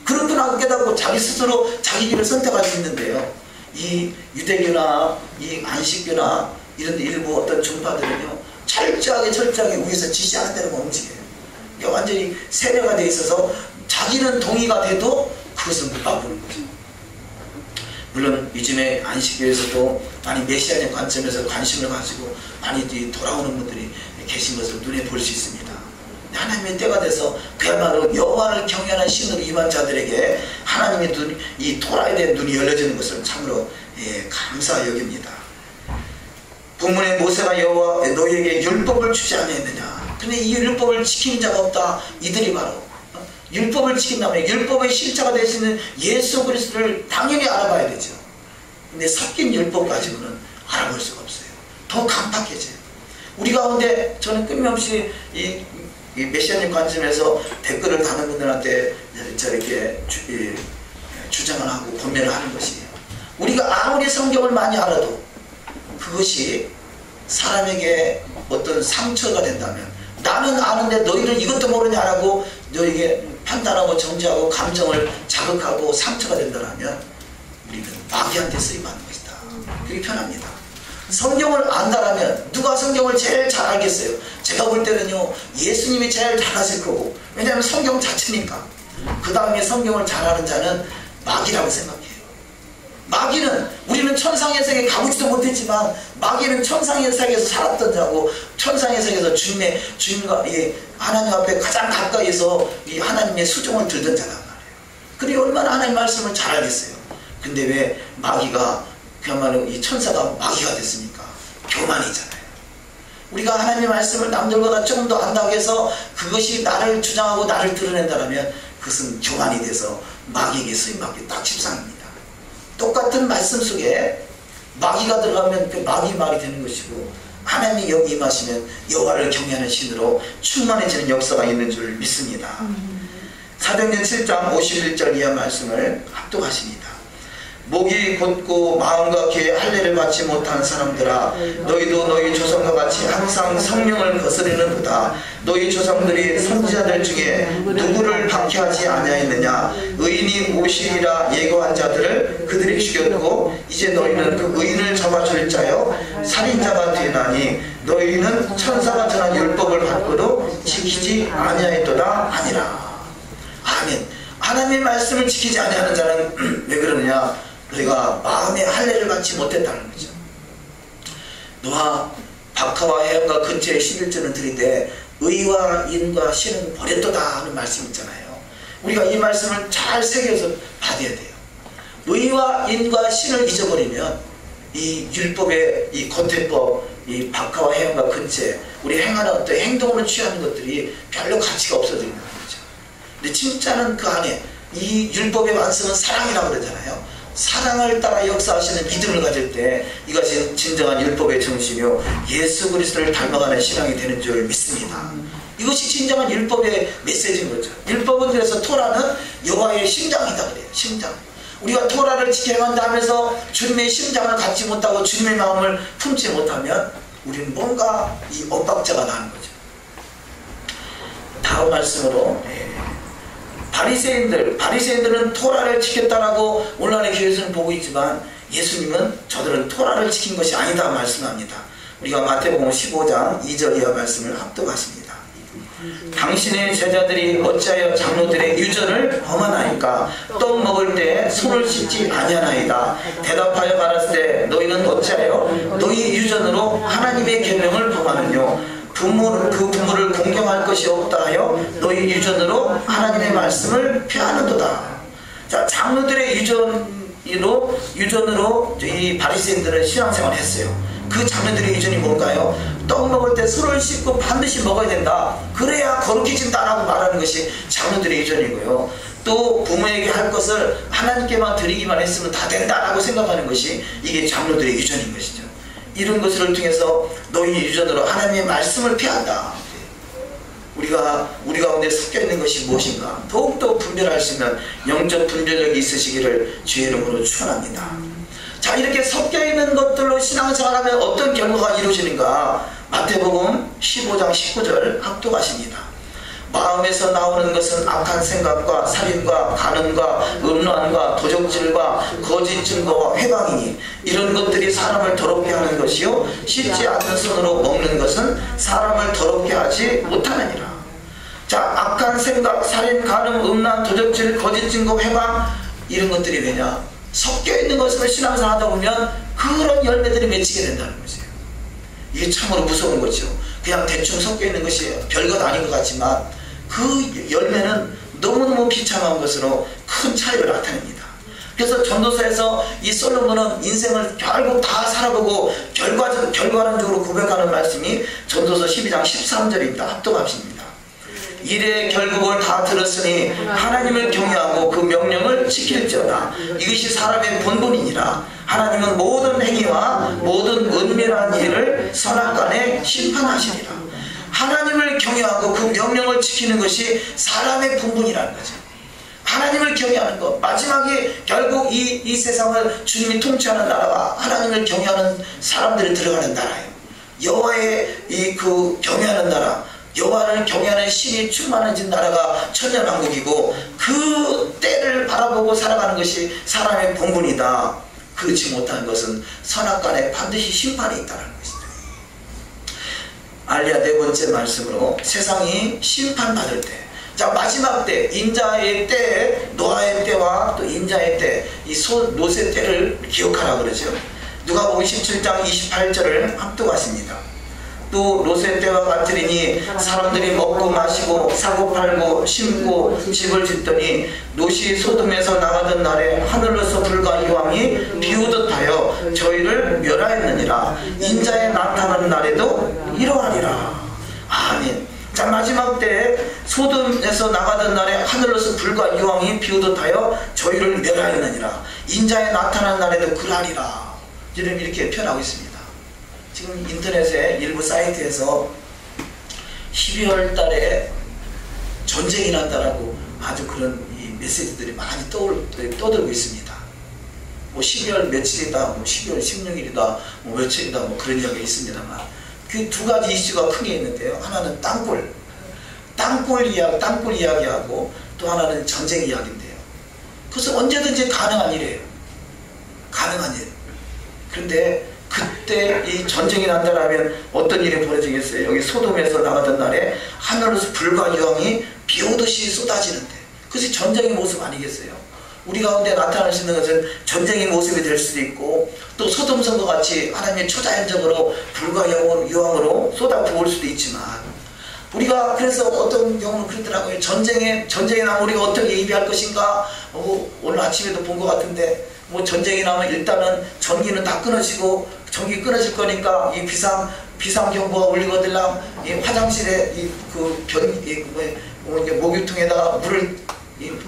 그렇구나 깨닫고 자기 스스로 자기 길을 선택할 수 있는데요, 이 유대교나 이 안식교나 이런 일부 어떤 종파들은요, 철저하게 위에서 지시하는 대로 움직여요. 그러니까 완전히 세뇌가 돼 있어서 자기는 동의가 돼도 그것을 못 바꾸는 거죠. 물론 요즘에 안식교에서도 많이 메시아의 관점에서 관심을 가지고 많이 돌아오는 분들이 계신 것을 눈에 볼 수 있습니다. 하나님의 때가 돼서 그야말로 여호와를 경외하는 신으로 임한 자들에게 하나님의 이 토라에 대한 눈이 열려지는 것을 참으로 감사히 여깁니다. 본문에 모세가 여호와 너희에게 율법을 주지 않았느냐. 근데 이 율법을 지키는 자가 없다. 이들이 바로 율법을 지킨다면 율법의 실체가 되시는 예수 그리스도를 당연히 알아봐야 되죠. 근데 섞인 율법 가지고는 알아볼 수가 없어요. 더 간박해져요. 우리 가운데 저는 끊임없이 이 메시아님 관점에서 댓글을 다는 분들한테 저렇게 주장을 하고 권면을 하는 것이에요. 우리가 아무리 성경을 많이 알아도 그것이 사람에게 어떤 상처가 된다면, 나는 아는데 너희는 이것도 모르냐라고 너에게 판단하고 정죄하고 감정을 자극하고 상처가 된다면 우리는 마귀한테 쓰임받는 것이다. 그게 편합니다. 성경을 안다라면 누가 성경을 제일 잘 알겠어요? 제가 볼 때는요, 예수님이 제일 잘 아실 거고, 왜냐하면 성경 자체니까. 그 다음에 성경을 잘 아는 자는 마귀라고 생각해요. 마귀는, 우리는 천상의 세계에 가보지도 못했지만 마귀는 천상의 세계에서 살았던 자고, 천상의 세계에서 주님과 하나님 앞에 가장 가까이서 이 하나님의 수종을 들던 자란 말이에요. 그러니 얼마나 하나님 말씀을 잘 알겠어요. 근데 왜 마귀가, 그야말로 이 천사가 마귀가 됐습니까? 교만이잖아요. 우리가 하나님의 말씀을 남들보다 조금 더 안다고 해서 그것이 나를 주장하고 나를 드러낸다면 그것은 교만이 돼서 마귀에게 쓰임받기 딱 십상입니다. 똑같은 말씀 속에 마귀가 들어가면 그 마귀 말이 되는 것이고, 하나님이 여기 임하시면 여호와를 경외하는 신으로 충만해지는 역사가 있는 줄 믿습니다. 사도행전 7장 51절 이하 말씀을 합독하십니다. 목이 곧고 마음과 귀에 할례를 받지 못한 사람들아, 너희도 너희 조상과 같이 항상 성령을 거스르는도다. 너희 조상들이 선지자들 중에 누구를 박해하지 아니하였느냐? 의인이 오시리라 예고한 자들을 그들이 죽였고, 이제 너희는 그 의인을 잡아줄 자여 살인자가 되나니 너희는 천사가 전한 율법을 받고도 지키지 아니하였도다 하니라. 아멘. 하나님의 말씀을 지키지 아니하는 자는 왜 그러느냐? 너희가 마음의 할례를 받지 못했다는 거죠. 너와 박하와 해안과 근처에 11절은 들이되 의와 인과 신은 버렸도다 하는 말씀 있잖아요. 우리가 이 말씀을 잘 새겨서 받아야 돼요. 의와 인과 신을 잊어버리면 이 율법의 이 고태법, 이 박하와 해안과 근처에 우리 행하는 어떤 행동으로 취하는 것들이 별로 가치가 없어지는 거죠. 근데 진짜는 그 안에 이 율법의 완성은 사랑이라고 그러잖아요. 사랑을 따라 역사하시는 믿음을 가질 때 이것이 진정한 율법의 정신이요, 예수 그리스도를 닮아가는 신앙이 되는 줄 믿습니다. 이것이 진정한 율법의 메시지인 거죠. 율법은 그래서 토라는 여호와의 심장이다 그래요. 심장. 우리가 토라를 지켜야한다 하면서 주님의 심장을 갖지 못하고 주님의 마음을 품지 못하면 우리는 뭔가 이 엇박자가 나는 거죠. 다음 말씀으로 바리새인들은 토라를 지켰다라고 오늘날의 교회에서는 보고 있지만 예수님은 저들은 토라를 지킨 것이 아니다 말씀합니다. 우리가 마태복음 15장 2절 이하 말씀을 합독하십니다. 당신의 제자들이 어찌하여 장로들의 유전을 범하나이까? 떡 먹을 때 손을 씻지 아니하나이다. 대답하여 말했을 때 너희는 어찌하여 너희 유전으로 하나님의 계명을 범하느뇨? 그 부모를 공경할 것이 없다 하여 너희 유전으로 하나님의 말씀을 폐하는도다. 자, 장로들의 유전으로 이 바리새인들은 신앙생활을 했어요. 그 장로들의 유전이 뭔가요? 떡 먹을 때 손을 씻고 반드시 먹어야 된다. 그래야 거룩해진다라고 말하는 것이 장로들의 유전이고요. 또 부모에게 할 것을 하나님께만 드리기만 했으면 다 된다라고 생각하는 것이 이게 장로들의 유전인 것이죠. 이런 것을 통해서 너희 유전으로 하나님의 말씀을 폐한다. 우리 가운데 섞여 있는 것이 무엇인가? 더욱더 분별할 수 있는 영적 분별력이 있으시기를 주의 이름으로 축원합니다. 자, 이렇게 섞여 있는 것들로 신앙생활하면 어떤 결과가 이루어지는가? 마태복음 15장 19절 합독하십니다. 마음에서 나오는 것은 악한 생각과 살인과 간음과 음란과 도적질과 거짓 증거와 회방이니 이런 것들이 사람을 더럽게 하는 것이요 씻지 않는 손으로 먹는 것은 사람을 더럽게 하지 못하느니라. 자, 악한 생각, 살인, 간음, 음란, 도적질, 거짓 증거, 회방, 이런 것들이 왜냐? 섞여 있는 것을 신앙생활 하다 보면 그런 열매들이 맺히게 된다는 거죠. 이게 참으로 무서운 거죠. 그냥 대충 섞여 있는 것이 별것 아닌 것 같지만 그 열매는 너무너무 비참한 것으로 큰 차이를 나타냅니다. 그래서 전도서에서 이 솔로몬은 인생을 결국 다 살아보고 결과론적으로 고백하는 말씀이 전도서 12장 13절입니다. 합독합시입니다. 이래 결국을 다 들었으니 하나님을 경외하고 그 명령을 지킬지어다. 이것이 사람의 본분이니라. 하나님은 모든 행위와 모든 은밀한 일을 선악간에 심판하시리라. 하나님을 경외하고 그 명령을 지키는 것이 사람의 본분이라는 거죠. 하나님을 경외하는 것, 마지막에 결국 이 세상을 주님이 통치하는 나라가 하나님을 경외하는 사람들이 들어가는 나라예요. 여호와의 그 경외하는 나라, 여호와를 경외하는 신이 충만해진 나라가 천년왕국이고, 그 때를 바라보고 살아가는 것이 사람의 본분이다. 그렇지 못한 것은 선악간에 반드시 심판이 있다는 것이다. 알리야 네 번째 말씀으로 세상이 심판받을 때, 자, 마지막 때, 인자의 때, 노아의 때와 또 인자의 때, 이 노세 때를 기억하라 그러죠. 누가복음 17장 28절을 합독하십니다. 또 노세 때와 같으리니 사람들이 먹고 마시고 사고 팔고 심고 집을 짓더니 롯이 소돔에서 나가던 날에 하늘로서 불과 이왕이 비오듯 하여 저희를 멸하였느니라. 인자의 나타나는 날에도 이러하리라. 아멘. 자, 마지막 때 소돔에서 나가던 날에 하늘로서 불과 이왕이 비오듯 하여 저희를 멸하였느니라. 인자에 나타나는 날에도 그러하리라. 이렇게 표현하고 있습니다. 지금 인터넷에 일부 사이트에서 12월 달에 전쟁이 난다라고 아주 그런 이 메시지들이 많이 떠들고 있습니다. 뭐 12월 며칠이다, 뭐 12월 16일이다, 뭐 며칠이다, 뭐 그런 이야기가 있습니다만, 그 두 가지 이슈가 크게 있는데요. 하나는 땅굴 이야기하고, 또 하나는 전쟁 이야기인데요. 그것은 언제든지 가능한 일이에요. 가능한 일. 그런데 그때 이 전쟁이 난다라면 어떤 일이 벌어지겠어요? 여기 소돔에서 나가던 날에 하늘로서 불과 이왕이 비오듯이 쏟아지는데, 그것이 전쟁의 모습 아니겠어요? 우리 가운데 나타날 수 있는 것은 전쟁의 모습이 될 수도 있고, 또 소돔성과 같이 하나님의 초자연적으로 불과 이왕으로 쏟아부을 수도 있지만, 우리가 그래서 어떤 경우는 그러더라고요. 전쟁에 나면 우리가 어떻게 예비할 것인가? 오늘 아침에도 본 것 같은데, 뭐 전쟁이 나면 일단은 전기는 다 끊어지고, 전기 끊어질 거니까 이 비상 경보가 울리거들랑 이 화장실에 목유통에다가 물을,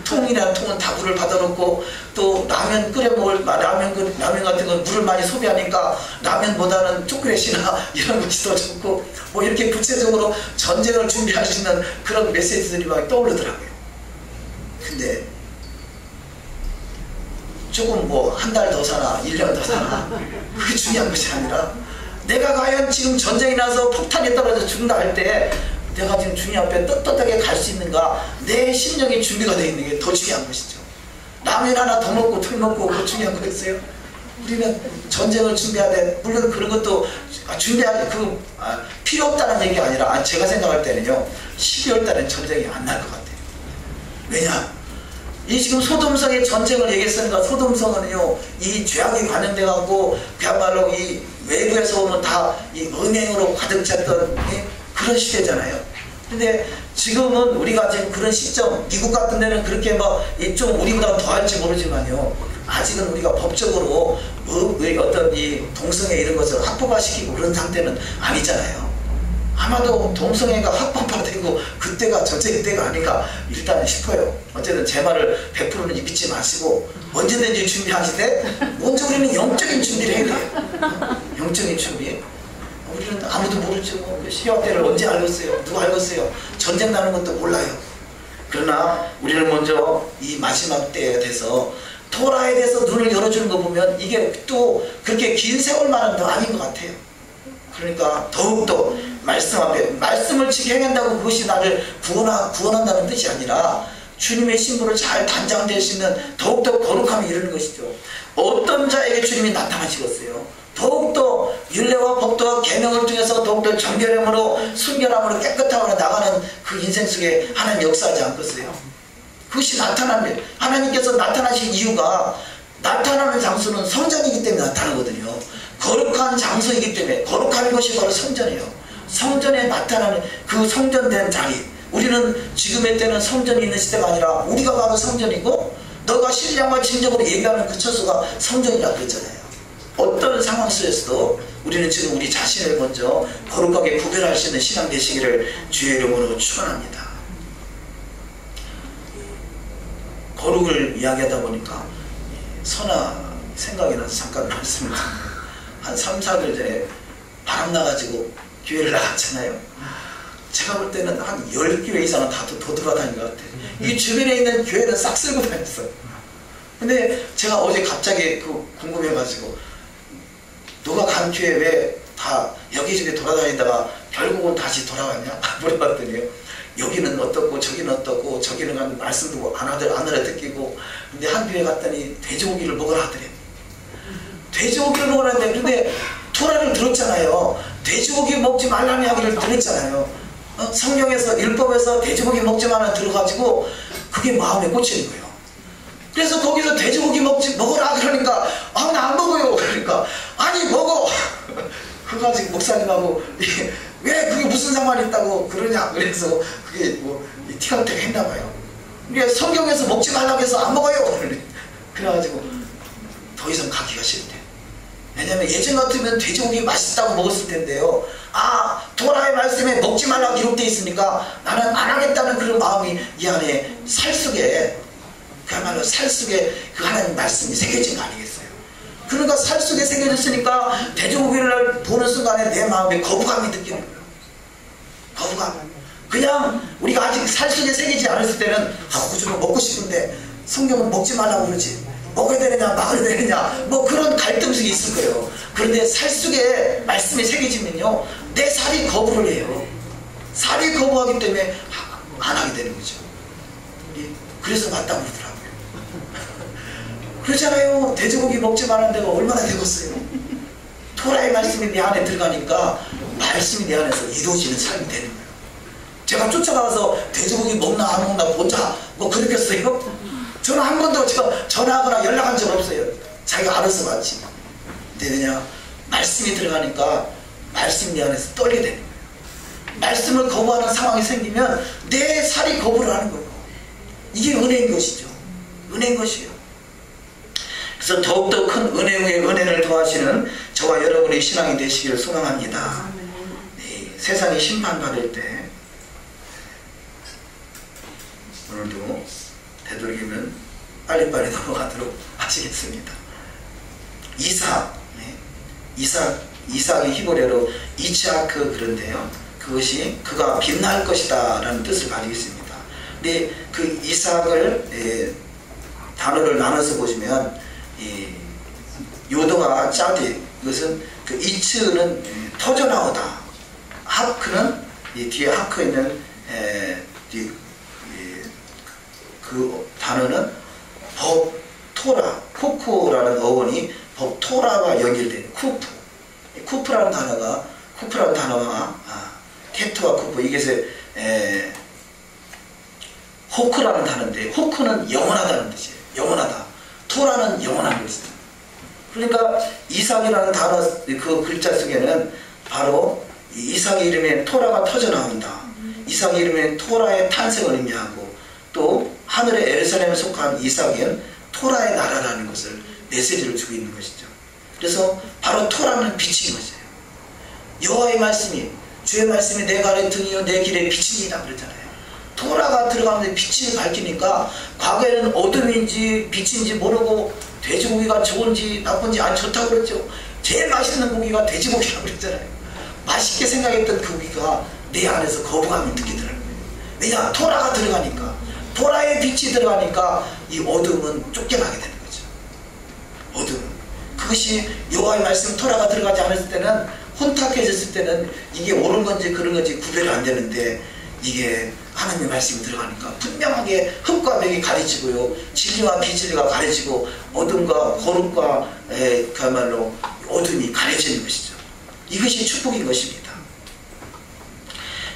통이라는 통은 다 물을 받아놓고, 또 라면 끓여 먹을 라면 같은 건 물을 많이 소비하니까 라면보다는 초콜릿이나 이런 것이 더 좋고, 뭐 이렇게 구체적으로 전쟁을 준비할 수 있는 그런 메시지들이 막 떠오르더라고요. 근데 조금 뭐 한 달 더 사나 1년 더 사나 그게 중요한 것이 아니라, 내가 과연 지금 전쟁이 나서 폭탄이 떨어져 죽는다 할 때 내가 지금 주님 앞에 떳떳하게 갈 수 있는가, 내 심령이 준비가 되어 있는 게 더 중요한 것이죠. 라면 하나 더 먹고 털 먹고 그거 중요한 거겠어요? 우리는 전쟁을 준비하되, 물론 그런 것도 필요 없다는 얘기가 아니라, 제가 생각할 때는요, 12월 달엔 전쟁이 안 날 것 같아요. 왜냐? 이 지금 소돔성의 전쟁을 얘기했으니까, 소돔성은요, 이 죄악이 관련돼 갖고 그야말로 이 외부에서 오면 다 이 음행으로 가득 찼던 그런 시대잖아요. 근데 지금은 우리가 지금 그런 시점, 미국 같은 데는 그렇게 막 좀 우리보다 더 할지 모르지만요, 아직은 우리가 법적으로 어떤 이 동성애 이런 것을 합법화시키고 그런 상태는 아니잖아요. 아마도 동성애가 합법화되고 그때가 전쟁 때가 아닌가 일단 싶어요. 어쨌든 제 말을 100%는 믿지 마시고 언제든지 준비하시되, 먼저 우리는 영적인 준비를 해야 돼요. 영적인 준비. 우리는 아무도 모르죠. 시효 때를 언제 알겠어요? 누가 알겠어요? 전쟁 나는 것도 몰라요. 그러나 우리는 먼저 이 마지막 때에 대해서, 토라에 대해서 눈을 열어주는 거 보면 이게 또 그렇게 긴 세월만은 더 아닌 것 같아요. 그러니까 더욱더 말씀 앞에, 말씀을 지켜 행한다고 그것이 나를 구원한다는 뜻이 아니라, 주님의 신부를 잘 단장될 수 있는 더욱더 거룩함이 이르는 것이죠. 어떤 자에게 주님이 나타나시겠어요? 더욱더 율례와 법도와 계명을 통해서 더욱더 정결함으로, 순결함으로, 깨끗함으로 나가는 그 인생 속에 하나님 역사하지 않겠어요? 그것이 나타나면, 하나님께서 나타나신 이유가, 나타나는 장소는 성전이기 때문에 나타나거든요. 거룩한 장소이기 때문에, 거룩한 것이 바로 성전이에요. 성전에 나타나는 그 성전된 자리, 우리는 지금의 때는 성전이 있는 시대가 아니라 우리가 바로 성전이고, 너가 신령과 진정으로 예배하는 그 처소가 성전이라 그랬잖아요. 어떤 상황 속에서도 우리는 지금 우리 자신을 먼저 거룩하게 구별할 수 있는 신앙 되시기를 주의 이름으로 축원합니다. 거룩을 이야기하다 보니까 선아 생각이 나서 잠깐 말씀을 드립니다. 한 3, 4일 전에 바람 나가지고 교회를 나갔잖아요. 제가 볼 때는 한 10교회 이상은 다 돌아다닌 것 같아요. 이 주변에 있는 교회는 싹 쓸고 다녔어요. 근데 제가 어제 갑자기 궁금해가지고 너가 간 교회 왜 다 여기저기 돌아다니다가 결국은 다시 돌아왔냐? 물어봤더니요. 여기는 어떻고 저기는 어떻고 저기는 간 말씀도 안 알아듣기고 근데 한 교회 갔더니 돼지고기를 먹으라 하더래. 돼지고기를 먹으라 하는데 근데 토라를 들었잖아요. 돼지고기 먹지 말라는 이야기를 들었잖아요. 성경에서 율법에서 돼지고기 먹지 말라 들어가지고 그게 마음에 꽂히는 거예요. 그래서 거기서 돼지고기 먹어라 그러니까 아, 나 안 먹어요. 그러니까 아니 먹어. 그거 가지고 목사님하고 왜 그게 무슨 상관이 있다고 그러냐. 그래서 그게 뭐 티격태격 했나 봐요. 그러니까 성경에서 먹지 말라고 해서 안 먹어요. 그래가지고 더 이상 가기가 싫대. 왜냐면 예전 같으면 돼지고기 맛있다고 먹었을 텐데요. 아, 토라의 말씀에 먹지 말라고 기록되어 있으니까 나는 안 하겠다는 그런 마음이 이 안에 살 속에 그야말로 살 속에 그 하나님 말씀이 새겨진 거 아니겠어요? 그러니까 살 속에 새겨졌으니까 돼지고기를 보는 순간에 내 마음에 거부감이 느끼는 거예요. 거부감. 그냥 우리가 아직 살 속에 새기지 않았을 때는 구주로 먹고 싶은데 성경은 먹지 말라고 그러지. 먹어야 되느냐 막아야 되느냐 뭐 그런 갈등식이 있을 거예요. 그런데 살 속에 말씀이 새겨지면요 내 살이 거부를 해요. 살이 거부하기 때문에 안 하게 되는 거죠. 그래서 맞다고 그러더라고요. 그러잖아요. 돼지고기 먹지 말라는 데가 얼마나 되겠어요. 토라의 말씀이 내 안에 들어가니까 말씀이 내 안에서 이루어지는 삶이 되는 거예요. 제가 쫓아가서 돼지고기 먹나 안 먹나 보자 뭐 그러겠어요? 저는 한 번도 전화하거나 연락한 적 없어요. 자기가 알아서 왔지. 근데 왜냐 말씀이 들어가니까 말씀이 내 안에서 떨게 되는 거예요. 말씀을 거부하는 상황이 생기면 내 살이 거부를 하는 거예요. 이게 은혜인 것이죠. 은혜인 것이에요. 그래서 더욱더 큰 은혜 위에 은혜를 더하시는 저와 여러분의 신앙이 되시기를 소망합니다. 네, 세상이 심판받을 때 오늘도 되도록이면 빨리빨리 넘어가도록 하시겠습니다. 이삭이 히브리어로 이츠하크 그런데요. 그것이 그가 빛날 것이다 라는 뜻을 가지고 있습니다. 근데 그 이삭을 단어를 나눠서 보시면 요도가 짜디 이것은 그 이츠는 터져나오다. 하크는 뒤에 하크 있는 그 단어는 법 토라 쿠쿠라는 어원이 법 토라와 연결된 쿠프라는 단어가 케트와 쿠프 이게 호크라는 단어인데 호크는 영원하다는 뜻이에요. 영원하다. 토라는 영원한 것이다. 그러니까 이삭이라는 단어 그 글자 속에는 바로 이삭의 이름에 토라가 터져 나온다. 이삭의 이름에 토라의 탄생을 의미하고 또 하늘의 예루살렘에 속한 이삭은 토라의 나라라는 것을 메시지를 주고 있는 것이죠. 그래서 바로 토라는 빛인 것이에요. 여호와의 말씀이 주의 말씀이 내 발의 등이요 내 길의 빛이니라 그랬잖아요. 토라가 들어가는데 빛이 밝히니까 과거에는 어둠인지 빛인지 모르고 돼지고기가 좋은지 나쁜지 안 좋다고 그랬죠. 제일 맛있는 고기가 돼지고기라고 그랬잖아요. 맛있게 생각했던 그 고기가 내 안에서 거부감을 느끼더라고요. 왜냐? 토라가 들어가니까 토라의 빛이 들어가니까 이 어둠은 쫓겨나게 되는 거죠. 어둠은 그것이 여호와의 말씀 토라가 들어가지 않았을 때는 혼탁해졌을 때는 이게 옳은 건지 그런 건지 구별이 안 되는데 이게 하나님의 말씀이 들어가니까 분명하게 흙과 백이 가려지고요. 진리와 비진리가 가려지고 어둠과 거룩과 그야말로 어둠이 가려지는 것이죠. 이것이 축복인 것입니다.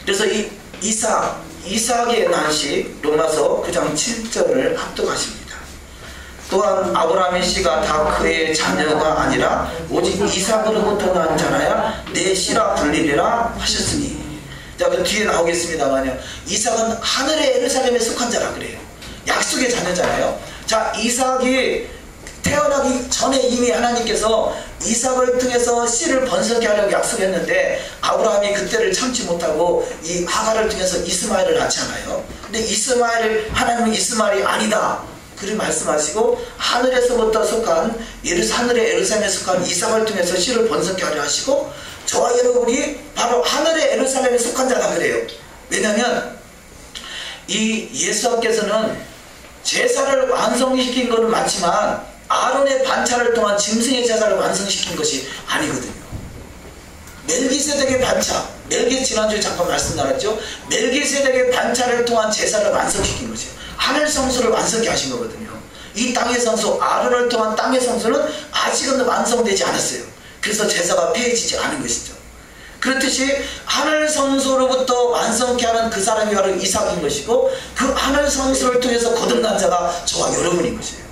그래서 이 이삭의 난시 로마서 9장 7절을 합독하십니다. 또한 아브라함의 씨가 다 그의 자녀가 아니라 오직 이삭으로부터 난 자라야 내 씨라 불리리라 하셨으니. 자, 그 뒤에 나오겠습니다만요. 이삭은 하늘의 예루살렘에 속한 자라 그래요. 약속의 자녀잖아요. 자, 이삭이 태어나기 전에 이미 하나님께서 이삭을 통해서 씨를 번성케 하려고 약속했는데 아브라함이 그때를 참지 못하고 이 하갈을 통해서 이스마엘을 낳잖아요. 근데 이스마엘을 하나님은 이스마엘이 아니다 그렇게 말씀하시고 하늘에서부터 속한 하늘의 에루살렘에 속한 이삭을 통해서 씨를 번성케 하려 하시고 저와 여러분이 바로 하늘의 에루살렘에 속한 자다 그래요. 왜냐하면 이 예수께서는 제사를 완성시킨 것은 맞지만 아론의 반차를 통한 짐승의 제사를 완성시킨 것이 아니거든요. 멜기세덱의 반차, 지난주에 잠깐 말씀 나눴죠. 멜기세덱의 반차를 통한 제사를 완성시킨 거죠. 하늘 성소를 완성케 하신 거거든요. 이 땅의 성소, 아론을 통한 땅의 성소는 아직은 완성되지 않았어요. 그래서 제사가 폐해지지 않은 것이죠. 그렇듯이 하늘 성소로부터 완성케 하는 그 사람이 바로 이삭인 것이고 그 하늘 성소를 통해서 거듭난 자가 저와 여러분인 것이에요.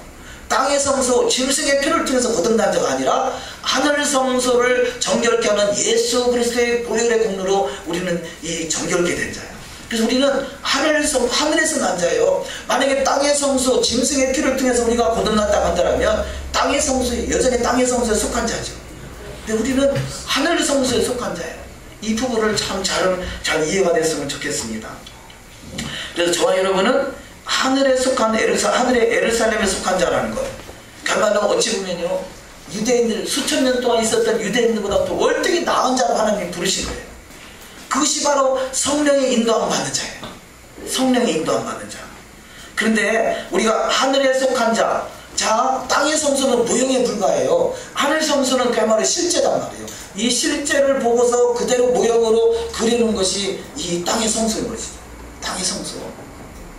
땅의 성소, 짐승의 피를 통해서 거듭난 자가 아니라 하늘 성소를 정결케 하는 예수 그리스도의 보혈의 공로로 우리는 이 정결케 된 자예요. 그래서 우리는 하늘에서 난 자예요. 만약에 땅의 성소, 짐승의 피를 통해서 우리가 거듭났다 한다면 땅의 성소에, 여전히 땅의 성소에 속한 자죠. 근데 우리는 하늘 성소에 속한 자예요. 이 부분을 참 잘 이해가 됐으면 좋겠습니다. 그래서 저와 여러분은 하늘에 속한 하늘의 에루살렘에 속한 자라는 거예요. 그야말로 어찌 보면요, 유대인들 수천 년 동안 있었던 유대인들보다 더 월등히 나은 자로 하나님이 부르신 거예요. 그것이 바로 성령의 인도함 받는 자예요. 성령의 인도함 받는 자. 그런데 우리가 하늘에 속한 자, 땅의 성소는 모형에 불과해요. 하늘 성소는 그야말로 실제단 말이에요. 이 실제를 보고서 그대로 모형으로 그리는 것이 이 땅의 성소인 것이죠. 땅의 성소.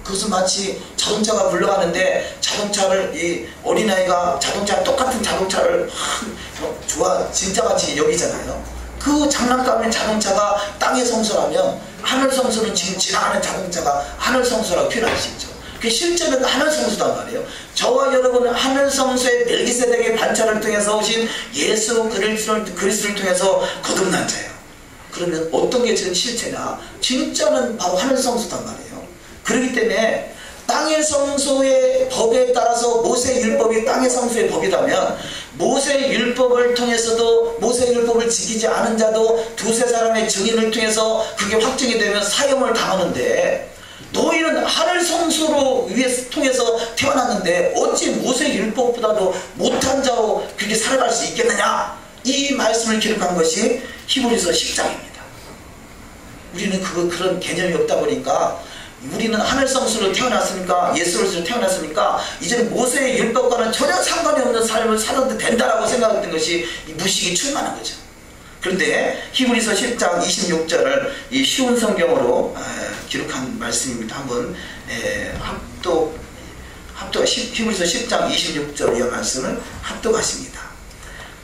그것은 마치 자동차가 굴러가는데 자동차를 이 어린아이가 똑같은 자동차를 진짜같이 여기잖아요. 그 장난감인 자동차가 땅의 성소라면 하늘 성소는 지금 지나가는 자동차가 하늘 성소라고 표현할 수 있죠. 그 실제는 하늘 성소단 말이에요. 저와 여러분은 하늘 성소의 멜기세덱의 반차를 통해서 오신 예수 그리스도를 통해서 거듭난 자예요. 그러면 어떤 게 지금 실체냐? 진짜는 바로 하늘 성소단 말이에요. 그렇기 때문에 땅의 성소의 법에 따라서 모세의 율법이 땅의 성소의 법이라면 모세의 율법을 통해서도 모세의 율법을 지키지 않은 자도 두세 사람의 증인을 통해서 그게 확정이 되면 사형을 당하는데 너희는 하늘 성소로 통해서 태어났는데 어찌 모세의 율법보다도 못한 자로 그렇게 살아갈 수 있겠느냐? 이 말씀을 기록한 것이 히브리서 10장입니다. 우리는 그런 개념이 없다 보니까 우리는 하늘 성소로 태어났으니까 예수로서 태어났으니까 이제는 모세의 율법과는 전혀 상관이 없는 삶을 살아도 된다라고 생각했던 것이 무식이 충만한 거죠. 그런데 히브리서 10장 26절을 이 쉬운 성경으로 기록한 말씀입니다. 한번 히브리서 10장 26절 이 말씀을 합독하십니다.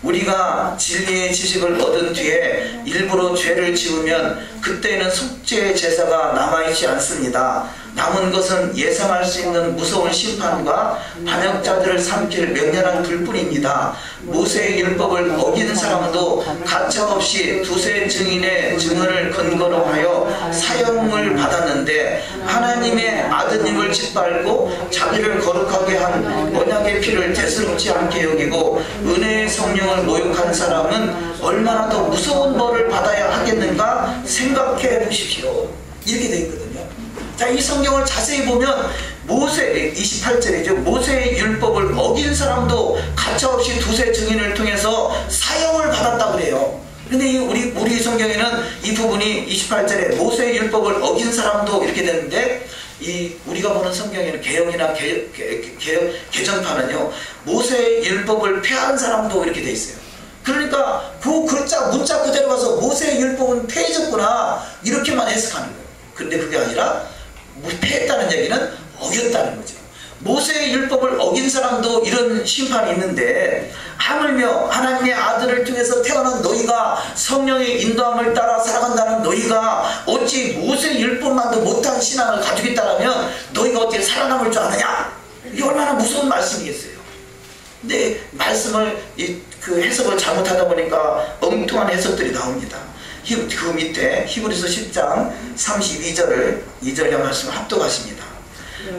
우리가 진리의 지식을 얻은 뒤에 일부러 죄를 지으면 그때에는 속죄의 제사가 남아있지 않습니다. 남은 것은 예상할 수 있는 무서운 심판과 반역자들을 삼킬 맹렬한 불뿐입니다. 모세의 율법을 어긴 사람도 가차없이 두세 증인의 증언을 근거로 하여 사형을 받았는데 하나님의 아드님을 짓밟고 자기를 거룩하게 한 언약의 피를 대수롭지 않게 여기고 은혜의 성령을 모욕한 사람은 얼마나 더 무서운 벌을 받아야 하겠는가 생각해 보십시오. 이렇게 되어 있거든요. 자, 이 성경을 자세히 보면 모세 28절이죠. 모세의 율법을 어긴 사람도 가차없이 두세 증인을 통해서 사형을 받았다고 그래요. 근데 우리 성경에는 이 부분이 28절에 모세의 율법을 어긴 사람도 이렇게 되는데 우리가 보는 성경에는 개역이나 개정판은요 모세의 율법을 폐한 사람도 이렇게 돼 있어요. 그러니까 그 문자 그대로 가서 모세의 율법은 폐해졌구나 이렇게만 해석하는 거예요. 근데 그게 아니라 폐했다는 얘기는 어겼다는 거죠. 모세의 율법을 어긴 사람도 이런 심판이 있는데 하물며 하나님의 아들을 통해서 태어난 너희가 성령의 인도함을 따라 살아간다는 너희가 어찌 모세의 율법만도 못한 신앙을 가지고 있다면 너희가 어떻게 살아남을 줄 아느냐? 이게 얼마나 무서운 말씀이겠어요. 근데 말씀을 그 해석을 잘못하다 보니까 엉뚱한 해석들이 나옵니다. 그 밑에 히브리서 10장 32절을 2절의 말씀을 합독하십니다.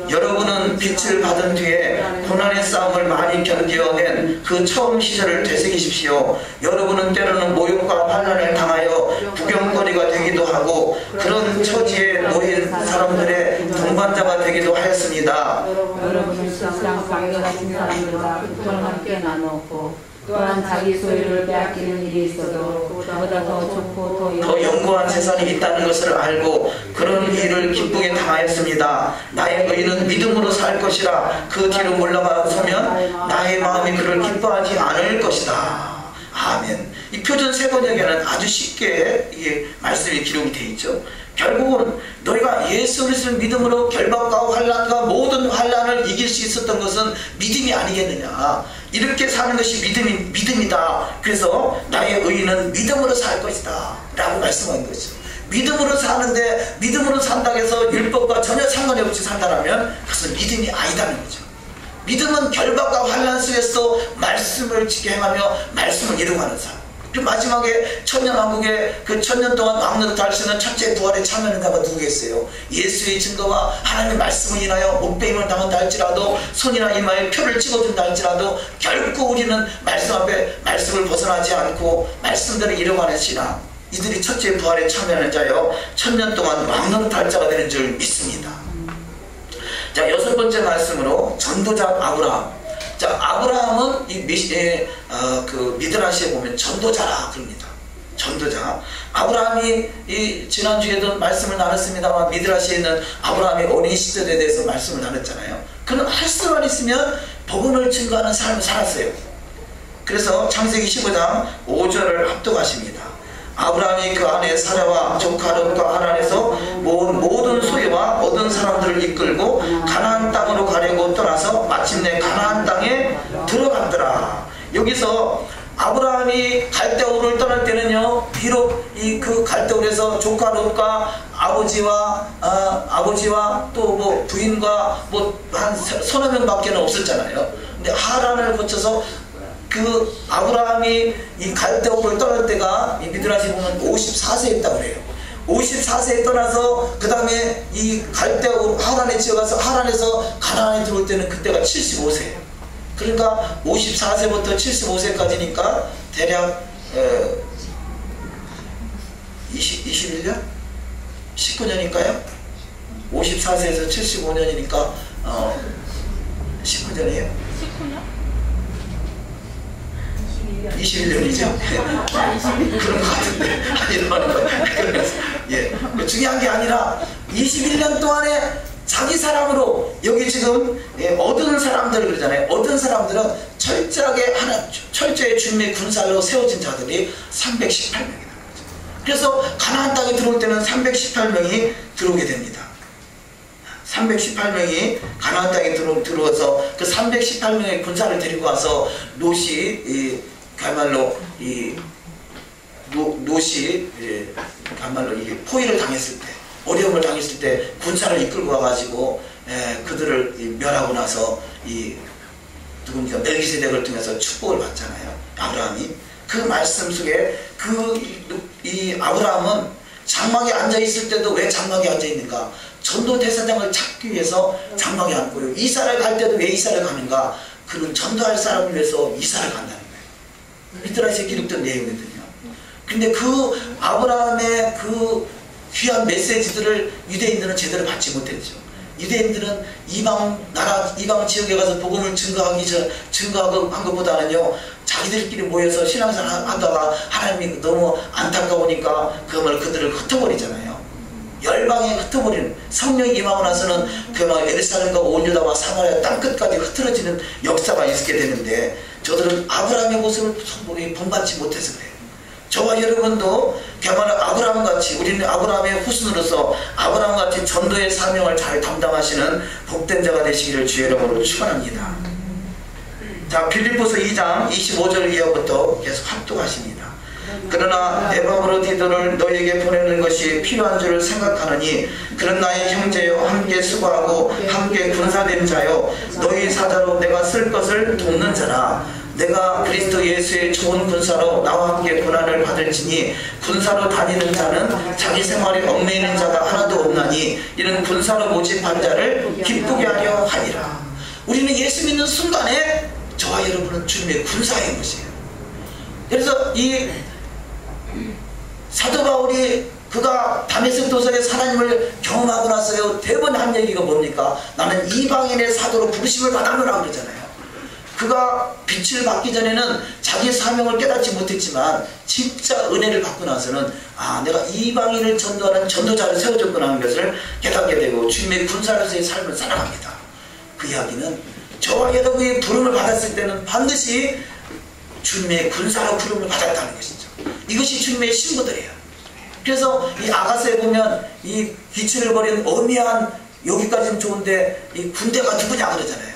여러분은 빛을 받은 뒤에 고난의 싸움을 많이 견뎌낸 그 처음 시절을 되새기십시오. 여러분은 때로는 모욕과 환난을 당하여 구경거리가 되기도 하고 그런 처지에 놓인 사람들의 동반자가 되기도 하였습니다. 여러분은 세상 관계 같은 사람들과 고통을 함께 나누었고 또한 자기 소유를 빼앗기는 일이 있어도 그보다 더 좋고 더 영구한 세상이 있다는 것을 알고 그런 일을 기쁘게 당하였습니다. 나의 의인은 믿음으로 살 것이라. 그 뒤로 물러서면 나의 마음이 그를 기뻐하지 않을 것이다. 아멘. 이 표준 세번역에는 아주 쉽게 이 말씀이 기록이 되어 있죠. 결국은 너희가 예수 그리스도를 믿음으로 결박과 환난과 모든 환난을 이길 수 있었던 것은 믿음이 아니겠느냐. 이렇게 사는 것이 믿음이다. 그래서 나의 의인은 믿음으로 살 것이다 라고 말씀한 거죠. 믿음으로 사는데 믿음으로 산다고 해서 율법과 전혀 상관이 없이 산다면 그것은 믿음이 아니다는 거죠. 믿음은 결박과 환난 속에서 말씀을 지켜 행하며 말씀을 이루어가는 삶. 그리고 마지막에 천년왕국에 그 천년 동안 왕노릇 할 수 있는 첫째 부활에 참여하는 자가 누구겠어요? 예수의 증거와 하나님의 말씀을 인하여 못배임을 당한다 할지라도 손이나 이마에 표를 찍어준다 할지라도 결코 우리는 말씀 앞에 말씀을 벗어나지 않고 말씀대로 이뤄가는 신앙, 이들이 첫째 부활에 참여하는 자여 천년 동안 왕노릇 할 자가 되는 줄 믿습니다. 자, 여섯 번째 말씀으로 전도자 아브라함. 자, 아브라함은 그 미드라시에 보면 전도자라 그럽니다. 전도자. 아브라함이 지난주에도 말씀을 나눴습니다만 미드라시에 있는 아브라함의 어린 시절에 대해서 말씀을 나눴잖아요. 그는 할 수만 있으면 복음을 증거하는 삶을 살았어요. 그래서 창세기 15장 5절을 합독하십니다. 아브라함이 그 아내 사라와 조카 롯과 하란에서 모은 모든 소유와 얻은 사람들을 이끌고 가나안 땅으로 가려고 떠나서 마침내 가나안 땅에 들어갔더라. 여기서 아브라함이 갈대우를 떠날 때는요, 비록 그 갈대우에서 조카 롯과 아버지와 또 뭐 부인과 뭐 한 서너 명밖에는 없었잖아요. 근데 하란을 거쳐서 그 아브라함이 이 갈대우를 떠날 때가 이 미드라시 보면 54세였다고 그래요. 54세에 떠나서 그 다음에 이 갈대우 하란에 지어가서 하란에서 가나안에 들어올 때는 그때가 75세예요. 그러니까 54세부터 75세까지니까 대략 21년? 19년일까요? 54세에서 75년이니까 19년이에요? 19년? 21년이죠. 그런 것 같은데. 예. 중요한 게 아니라 21년 동안에 자기 사람으로 여기 지금 얻은 사람들 그러잖아요. 얻은 사람들은 철저히 주님의 군사로 세워진 자들이 318명이라는 거죠. 그래서 가나안 땅에 들어올 때는 318명이 들어오게 됩니다. 318명이 가나안 땅에 들어와서 그 318명의 군사를 데리고 와서 롯이 그야말로 롯이 그야말로 포위를 당했을 때, 어려움을 당했을 때 군사를 이끌고 와가지고 그들을 멸하고 나서 누굽니까 멜기세덱을 통해서 축복을 받잖아요. 아브라함이 그 말씀 속에 이 아브라함은 장막에 앉아 있을 때도 왜 장막에 앉아 있는가? 전도 대사장을 찾기 위해서 장막에 앉고요. 이사를 갈 때도 왜 이사를 가는가? 그는 전도할 사람을 위해서 이사를 간다는 거예요. 미드라시에 기록된 내용이거든요. 근데 그 아브라함의 그 귀한 메시지들을 유대인들은 제대로 받지 못했죠. 유대인들은 이방 지역에 가서 복음을 증거하고 한 것보다는요, 자기들끼리 모여서 신앙생활 하다가 하나님이 너무 안타까우니까 그들을 흩어버리잖아요. 열방에 흩어버리는, 성령이 임하고 나서는 에르살렘과 온 유다와 사마리아 땅끝까지 흩어지는 역사가 있게 되는데, 저들은 아브라함의 모습을 본받지 못해서 그래요. 저와 여러분도 그야말로 아브라함같이, 우리는 아브라함의 후손으로서 아브라함같이 전도의 사명을 잘 담당하시는 복된 자가 되시기를 주의 이름으로 축원합니다. 자, 빌립보서 2장 25절 이하부터 계속 합독하십니다. 그러나 에바브로디도를 너에게 보내는 것이 필요한 줄을 생각하느니, 그런 나의 형제여, 함께 수고하고 함께 군사된 자여, 너희 사자로 내가 쓸 것을 돕는 자라. 내가 그리스도 예수의 좋은 군사로 나와 함께 고난을 받을지니, 군사로 다니는 자는 자기 생활에 얽매이는 자가 하나도 없나니, 이는 군사로 모집한 자를 기쁘게 하려 하니라. 우리는 예수 믿는 순간에 저와 여러분은 주님의 군사인 것이에요. 그래서 이 사도 바울이 그가 다메섹 도성에서 하나님을 경험하고 나서요 대번 한 얘기가 뭡니까? 나는 이방인의 사도로 부르심을 받았노라 그러잖아요. 그가 빛을 받기 전에는 자기의 사명을 깨닫지 못했지만 진짜 은혜를 받고 나서는 아, 내가 이방인을 전도하는 전도자를 세워줬구나 하는 것을 깨닫게 되고 주님의 군사로서의 삶을 살아갑니다. 그 이야기는 저와 여러분이 부름을 받았을 때는 반드시 주님의 군사로 부름을 받았다는 것이죠. 이것이 주님의 신부들이에요. 그래서 이 아가서에 보면 이 기치를 버린 어미한, 여기까지는 좋은데 이 군대가 누구냐 그러잖아요.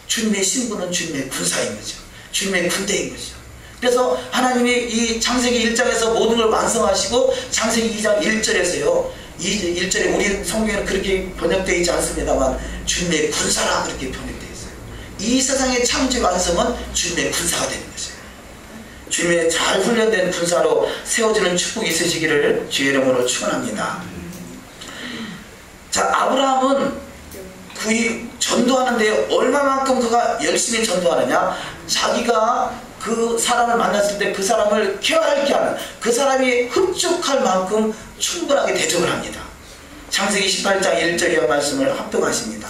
주님의 신부는 주님의 군사인 거죠. 주님의 군대인 거죠. 그래서 하나님이 이 창세기 1장에서 모든 걸 완성하시고 창세기 2장 1절에서요 1절에 우리 성경에는 그렇게 번역되어 있지 않습니다만 주님의 군사라 그렇게 번역되어 있어요. 이 세상의 창조 완성은 주님의 군사가 되는 거죠. 주님의 잘 훈련된 군사로 세워지는 축복이 있으시기를 주의 이름으로 축원합니다. 자, 아브라함은 그의 전도하는데 얼마만큼 그가 열심히 전도하느냐? 자기가 그 사람을 만났을 때 그 사람을 케어할게 하는, 그 사람이 흡족할 만큼 충분하게 대접을 합니다. 창세기 18장 1절의 말씀을 합독하십니다.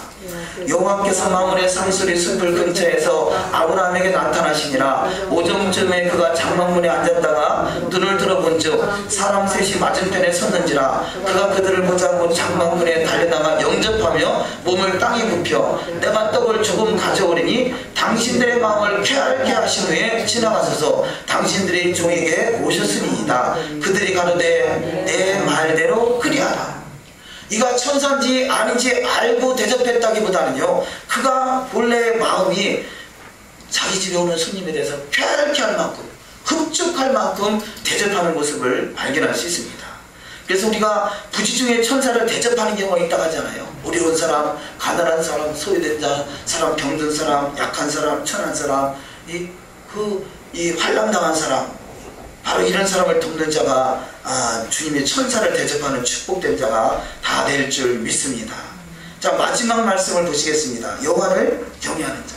여호와께서 마므레 상수리 숲을 근처에서 아브라함에게 나타나시니라. 오정쯤에 그가 장막문에 앉았다가 눈을 들어본즉 사람 셋이 맞은편에 섰는지라. 그가 그들을 보자고 장막문에 달려나가 영접하며 몸을 땅에 굽혀 내가 떡을 조금 가져오리니 당신들의 마음을 쾌활케 하신 후에 지나가소서. 당신들의 종에게 오셨으니이다. 그들이 가로되 내 말대로 그리하라. 이가 천사인지 아닌지 알고 대접했다기보다는요, 그가 본래의 마음이 자기 집에 오는 손님에 대해서 쾌활케 할 만큼, 흡족할 만큼 대접하는 모습을 발견할 수 있습니다. 그래서 우리가 부지 중에 천사를 대접하는 경우가 있다고 하잖아요. 어려운 사람, 가난한 사람, 소외된 사람, 병든 사람, 약한 사람, 천한 사람, 이 환난당한 사람, 바로 이런 사람을 돕는 자가 주님의 천사를 대접하는 축복된 자가 다 될 줄 믿습니다. 자, 마지막 말씀을 보시겠습니다. 여호와를 경외하는 자.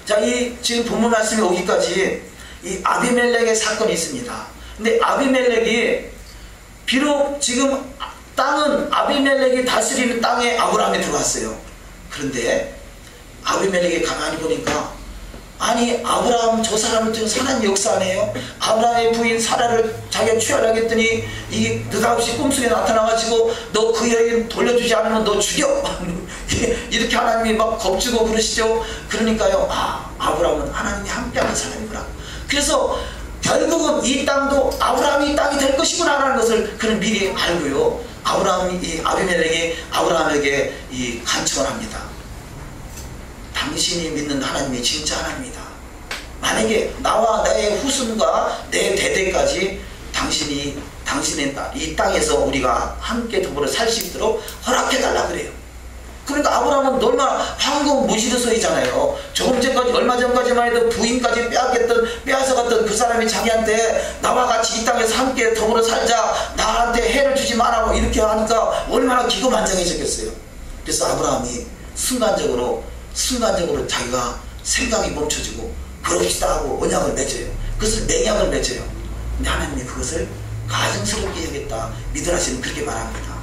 자, 이 지금 본문 말씀이 오기까지 이 아비멜렉의 사건이 있습니다. 근데 아비멜렉이 비록 지금 땅은 아비멜렉이 다스리는 땅에 아브라함이 들어왔어요. 그런데 아비멜렉이 가만히 보니까 아니, 아브라함 저 사람을 통해서 하나님 역사 안 해요? 아브라함의 부인 사라를 자기가 취하려겠더니 이 느닷없이 꿈속에 나타나가지고 너 그 여인 돌려주지 않으면 너 죽여! 이렇게 하나님이 막 겁주고 그러시죠. 그러니까요, 아브라함은 하나님이 함께하는 사람이구나. 그래서 결국은 이 땅도 아브라함이 이 땅이 될 것이구나 라는 것을 그는 미리 알고요, 아브라함이 아비멜렉이 아브라함에게 간청을 합니다. 당신이 믿는 하나님이 진짜 하나님이다. 만약에 나와 나의 후손과 내 대대까지 당신의 이 땅에서 우리가 함께 더불어 살 수 있도록 허락해달라 그래요. 그러니까 아브라함은 얼마나 황금 무시르소이잖아요. 조금 전까지, 얼마 전까지만 해도 부인까지 빼앗아갔던 그 사람이 자기한테 나와 같이 이 땅에서 함께 더불어 살자, 나한테 해를 주지 말라고 이렇게 하니까 얼마나 기고만장해졌겠어요. 그래서 아브라함이 순간적으로 자기가 생각이 멈춰지고 그럽시다 하고 언약을 맺어요. 그것을 맹약을 맺어요. 근데 하나님이 그것을 가증스럽게 여겼다. 미드라시는 그렇게 말합니다.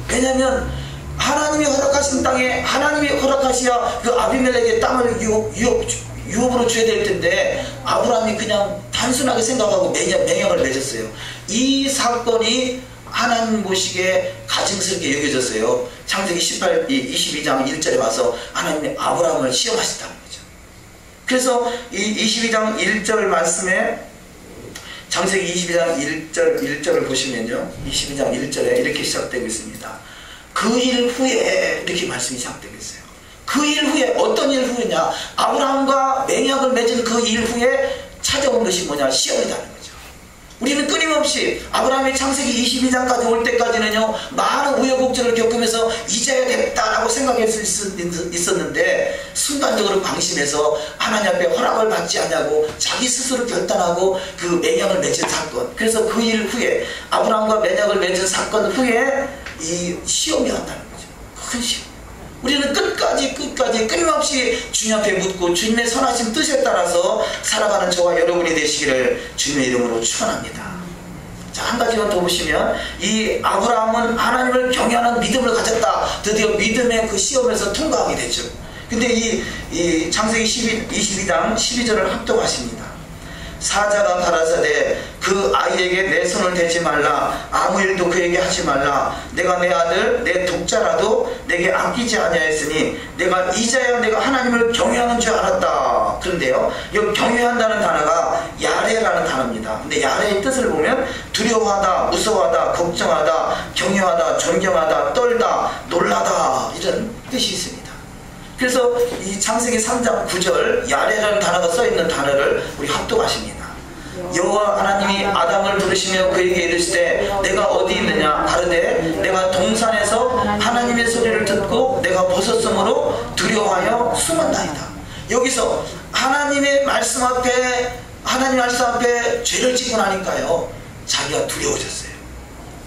왜냐하면 하나님이 허락하신 땅에 하나님이 허락하셔야 그 아비멜렉의 땅을 유업으로 줘야 될 텐데 아브라함이 그냥 단순하게 생각하고 맹약을 맺었어요. 이 사건이 하나님 보시기에 가증스럽게 여겨졌어요. 창세기 22장 1절에 와서 하나님이 아브라함을 시험하셨다는 거죠. 그래서 이 22장 1절 말씀에 창세기 22장 1절을 보시면요, 22장 1절에 이렇게 시작되고 있습니다. 그 일 후에 이렇게 말씀이 시작되고 있어요. 그 일 후에, 어떤 일 후냐? 아브라함과 맹약을 맺은 그 일 후에 찾아온 것이 뭐냐? 시험이라는 거죠. 우리는 끊임없이 아브라함의 창세기 22장까지 올 때까지는요, 많은 우여곡절을 겪으면서 이제야 됐다라고 생각했을 수 있었는데 순간적으로 방심해서 하나님 앞에 허락을 받지 않냐고 자기 스스로 결단하고 그 맹약을 맺은 사건, 그래서 그 일 후에 아브라함과 맹약을 맺은 사건 후에 이 시험이 왔다는 거죠. 큰 시험. 우리는 끝까지 끊임없이 주님 앞에 묻고 주님의 선하신 뜻에 따라서 살아가는 저와 여러분이 되시기를 주님의 이름으로 축원합니다. 자, 한 가지만 더 보시면 이 아브라함은 하나님을 경외하는 믿음을 가졌다. 드디어 믿음의 그 시험에서 통과하게 되죠. 근데 이 창세기 22장 12절을 합독하십니다. 사자가 가라사대 그 아이에게 내 손을 대지 말라. 아무 일도 그에게 하지 말라. 내가 내 아들 내 독자라도 내게 아끼지 아니하였으니 내가 이제야 내가 하나님을 경외하는 줄 알았다. 그런데요, 여기 경외한다는 단어가 야레라는 단어입니다. 근데 야레의 뜻을 보면 두려워하다, 무서워하다, 걱정하다, 경외하다, 존경하다, 떨다, 놀라다, 이런 뜻이 있습니다. 그래서 이 창세기 3장 9절 야레라는 단어가 써있는 단어를 우리 합독하십니다. 여호와 하나님이 아담을 부르시며 그에게 이르시되 내가 어디 있느냐 가르되 내가 동산에서 하나님의 소리를 듣고 내가 벗었으므로 두려워하여 숨었나이다. 여기서 하나님 말씀 앞에 죄를 짓고 나니까요, 자기가 두려워졌어요.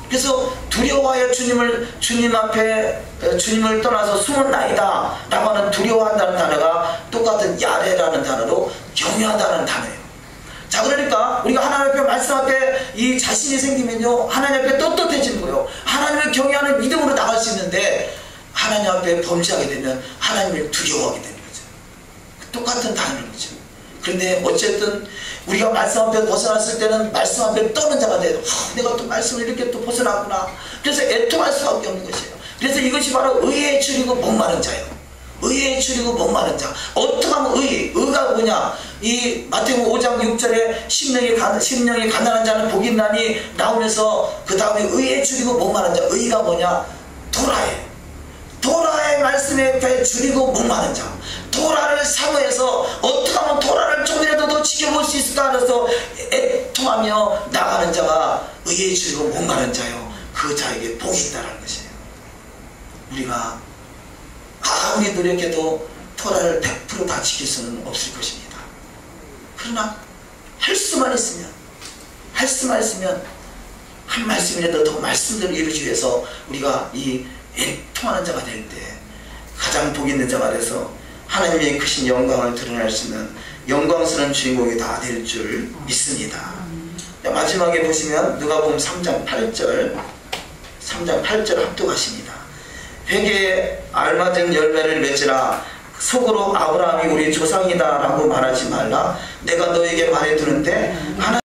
그래서 두려워하여 주님 앞에 주님을 떠나서 숨었나이다 라고 하는 두려워한다는 단어가 똑같은 야레라는 단어로 경외한다는 단어예요. 자, 그러니까 우리가 하나님 앞에 말씀 앞에 이 자신이 생기면요, 하나님 앞에 떳떳해지는 거예요. 하나님을 경외하는 믿음으로 나갈 수 있는데 하나님 앞에 범죄하게 되면 하나님을 두려워하게 되는 거죠. 똑같은 단어인 거죠. 그런데 어쨌든 우리가 말씀 앞에 벗어났을 때는 말씀 앞에 떠는 자가 돼요. 내가 또 말씀을 이렇게 또 벗어났구나. 그래서 애통할 수밖에 없는 것이에요. 그래서 이것이 바로 의에 줄이고 목마른 자예요. 의에 줄이고 목마른 자. 어떻게 하면 의가 뭐냐? 이 마태복음 5장 6절에 심령이 가난한 자는 복이 있나니 나오면서 그 다음에 의에 줄이고 목마른 자. 의가 뭐냐? 도라예요. 도라의 말씀에 배 줄이고 목마른 자. 도라를 사모해서 어떻게 하면 도라를 조금이라도 더 지켜볼 수 있을까 해서 애통하며 나가는 자가 의에 줄이고 목마른 자요. 그 자에게 복이 있다는 것이에요. 우리가 아무리 노력해도 토라를 100% 다 지킬 수는 없을 것입니다. 그러나 할 수만 있으면 한 말씀이라도 더 말씀대로 이루기 위해서 우리가 이 애통하는 자가 될 때 가장 복 있는 자가 돼서 하나님의 크신 영광을 드러낼 수 있는 영광스러운 주인공이 다 될 줄 믿습니다. 마지막에 보시면 누가복음 3장 8절 합독하십니다. 회개에 알맞은 열매를 맺으라. 속으로 아브라함이 우리 조상이다 라고 말하지 말라. 내가 너에게 말해두는데 하나님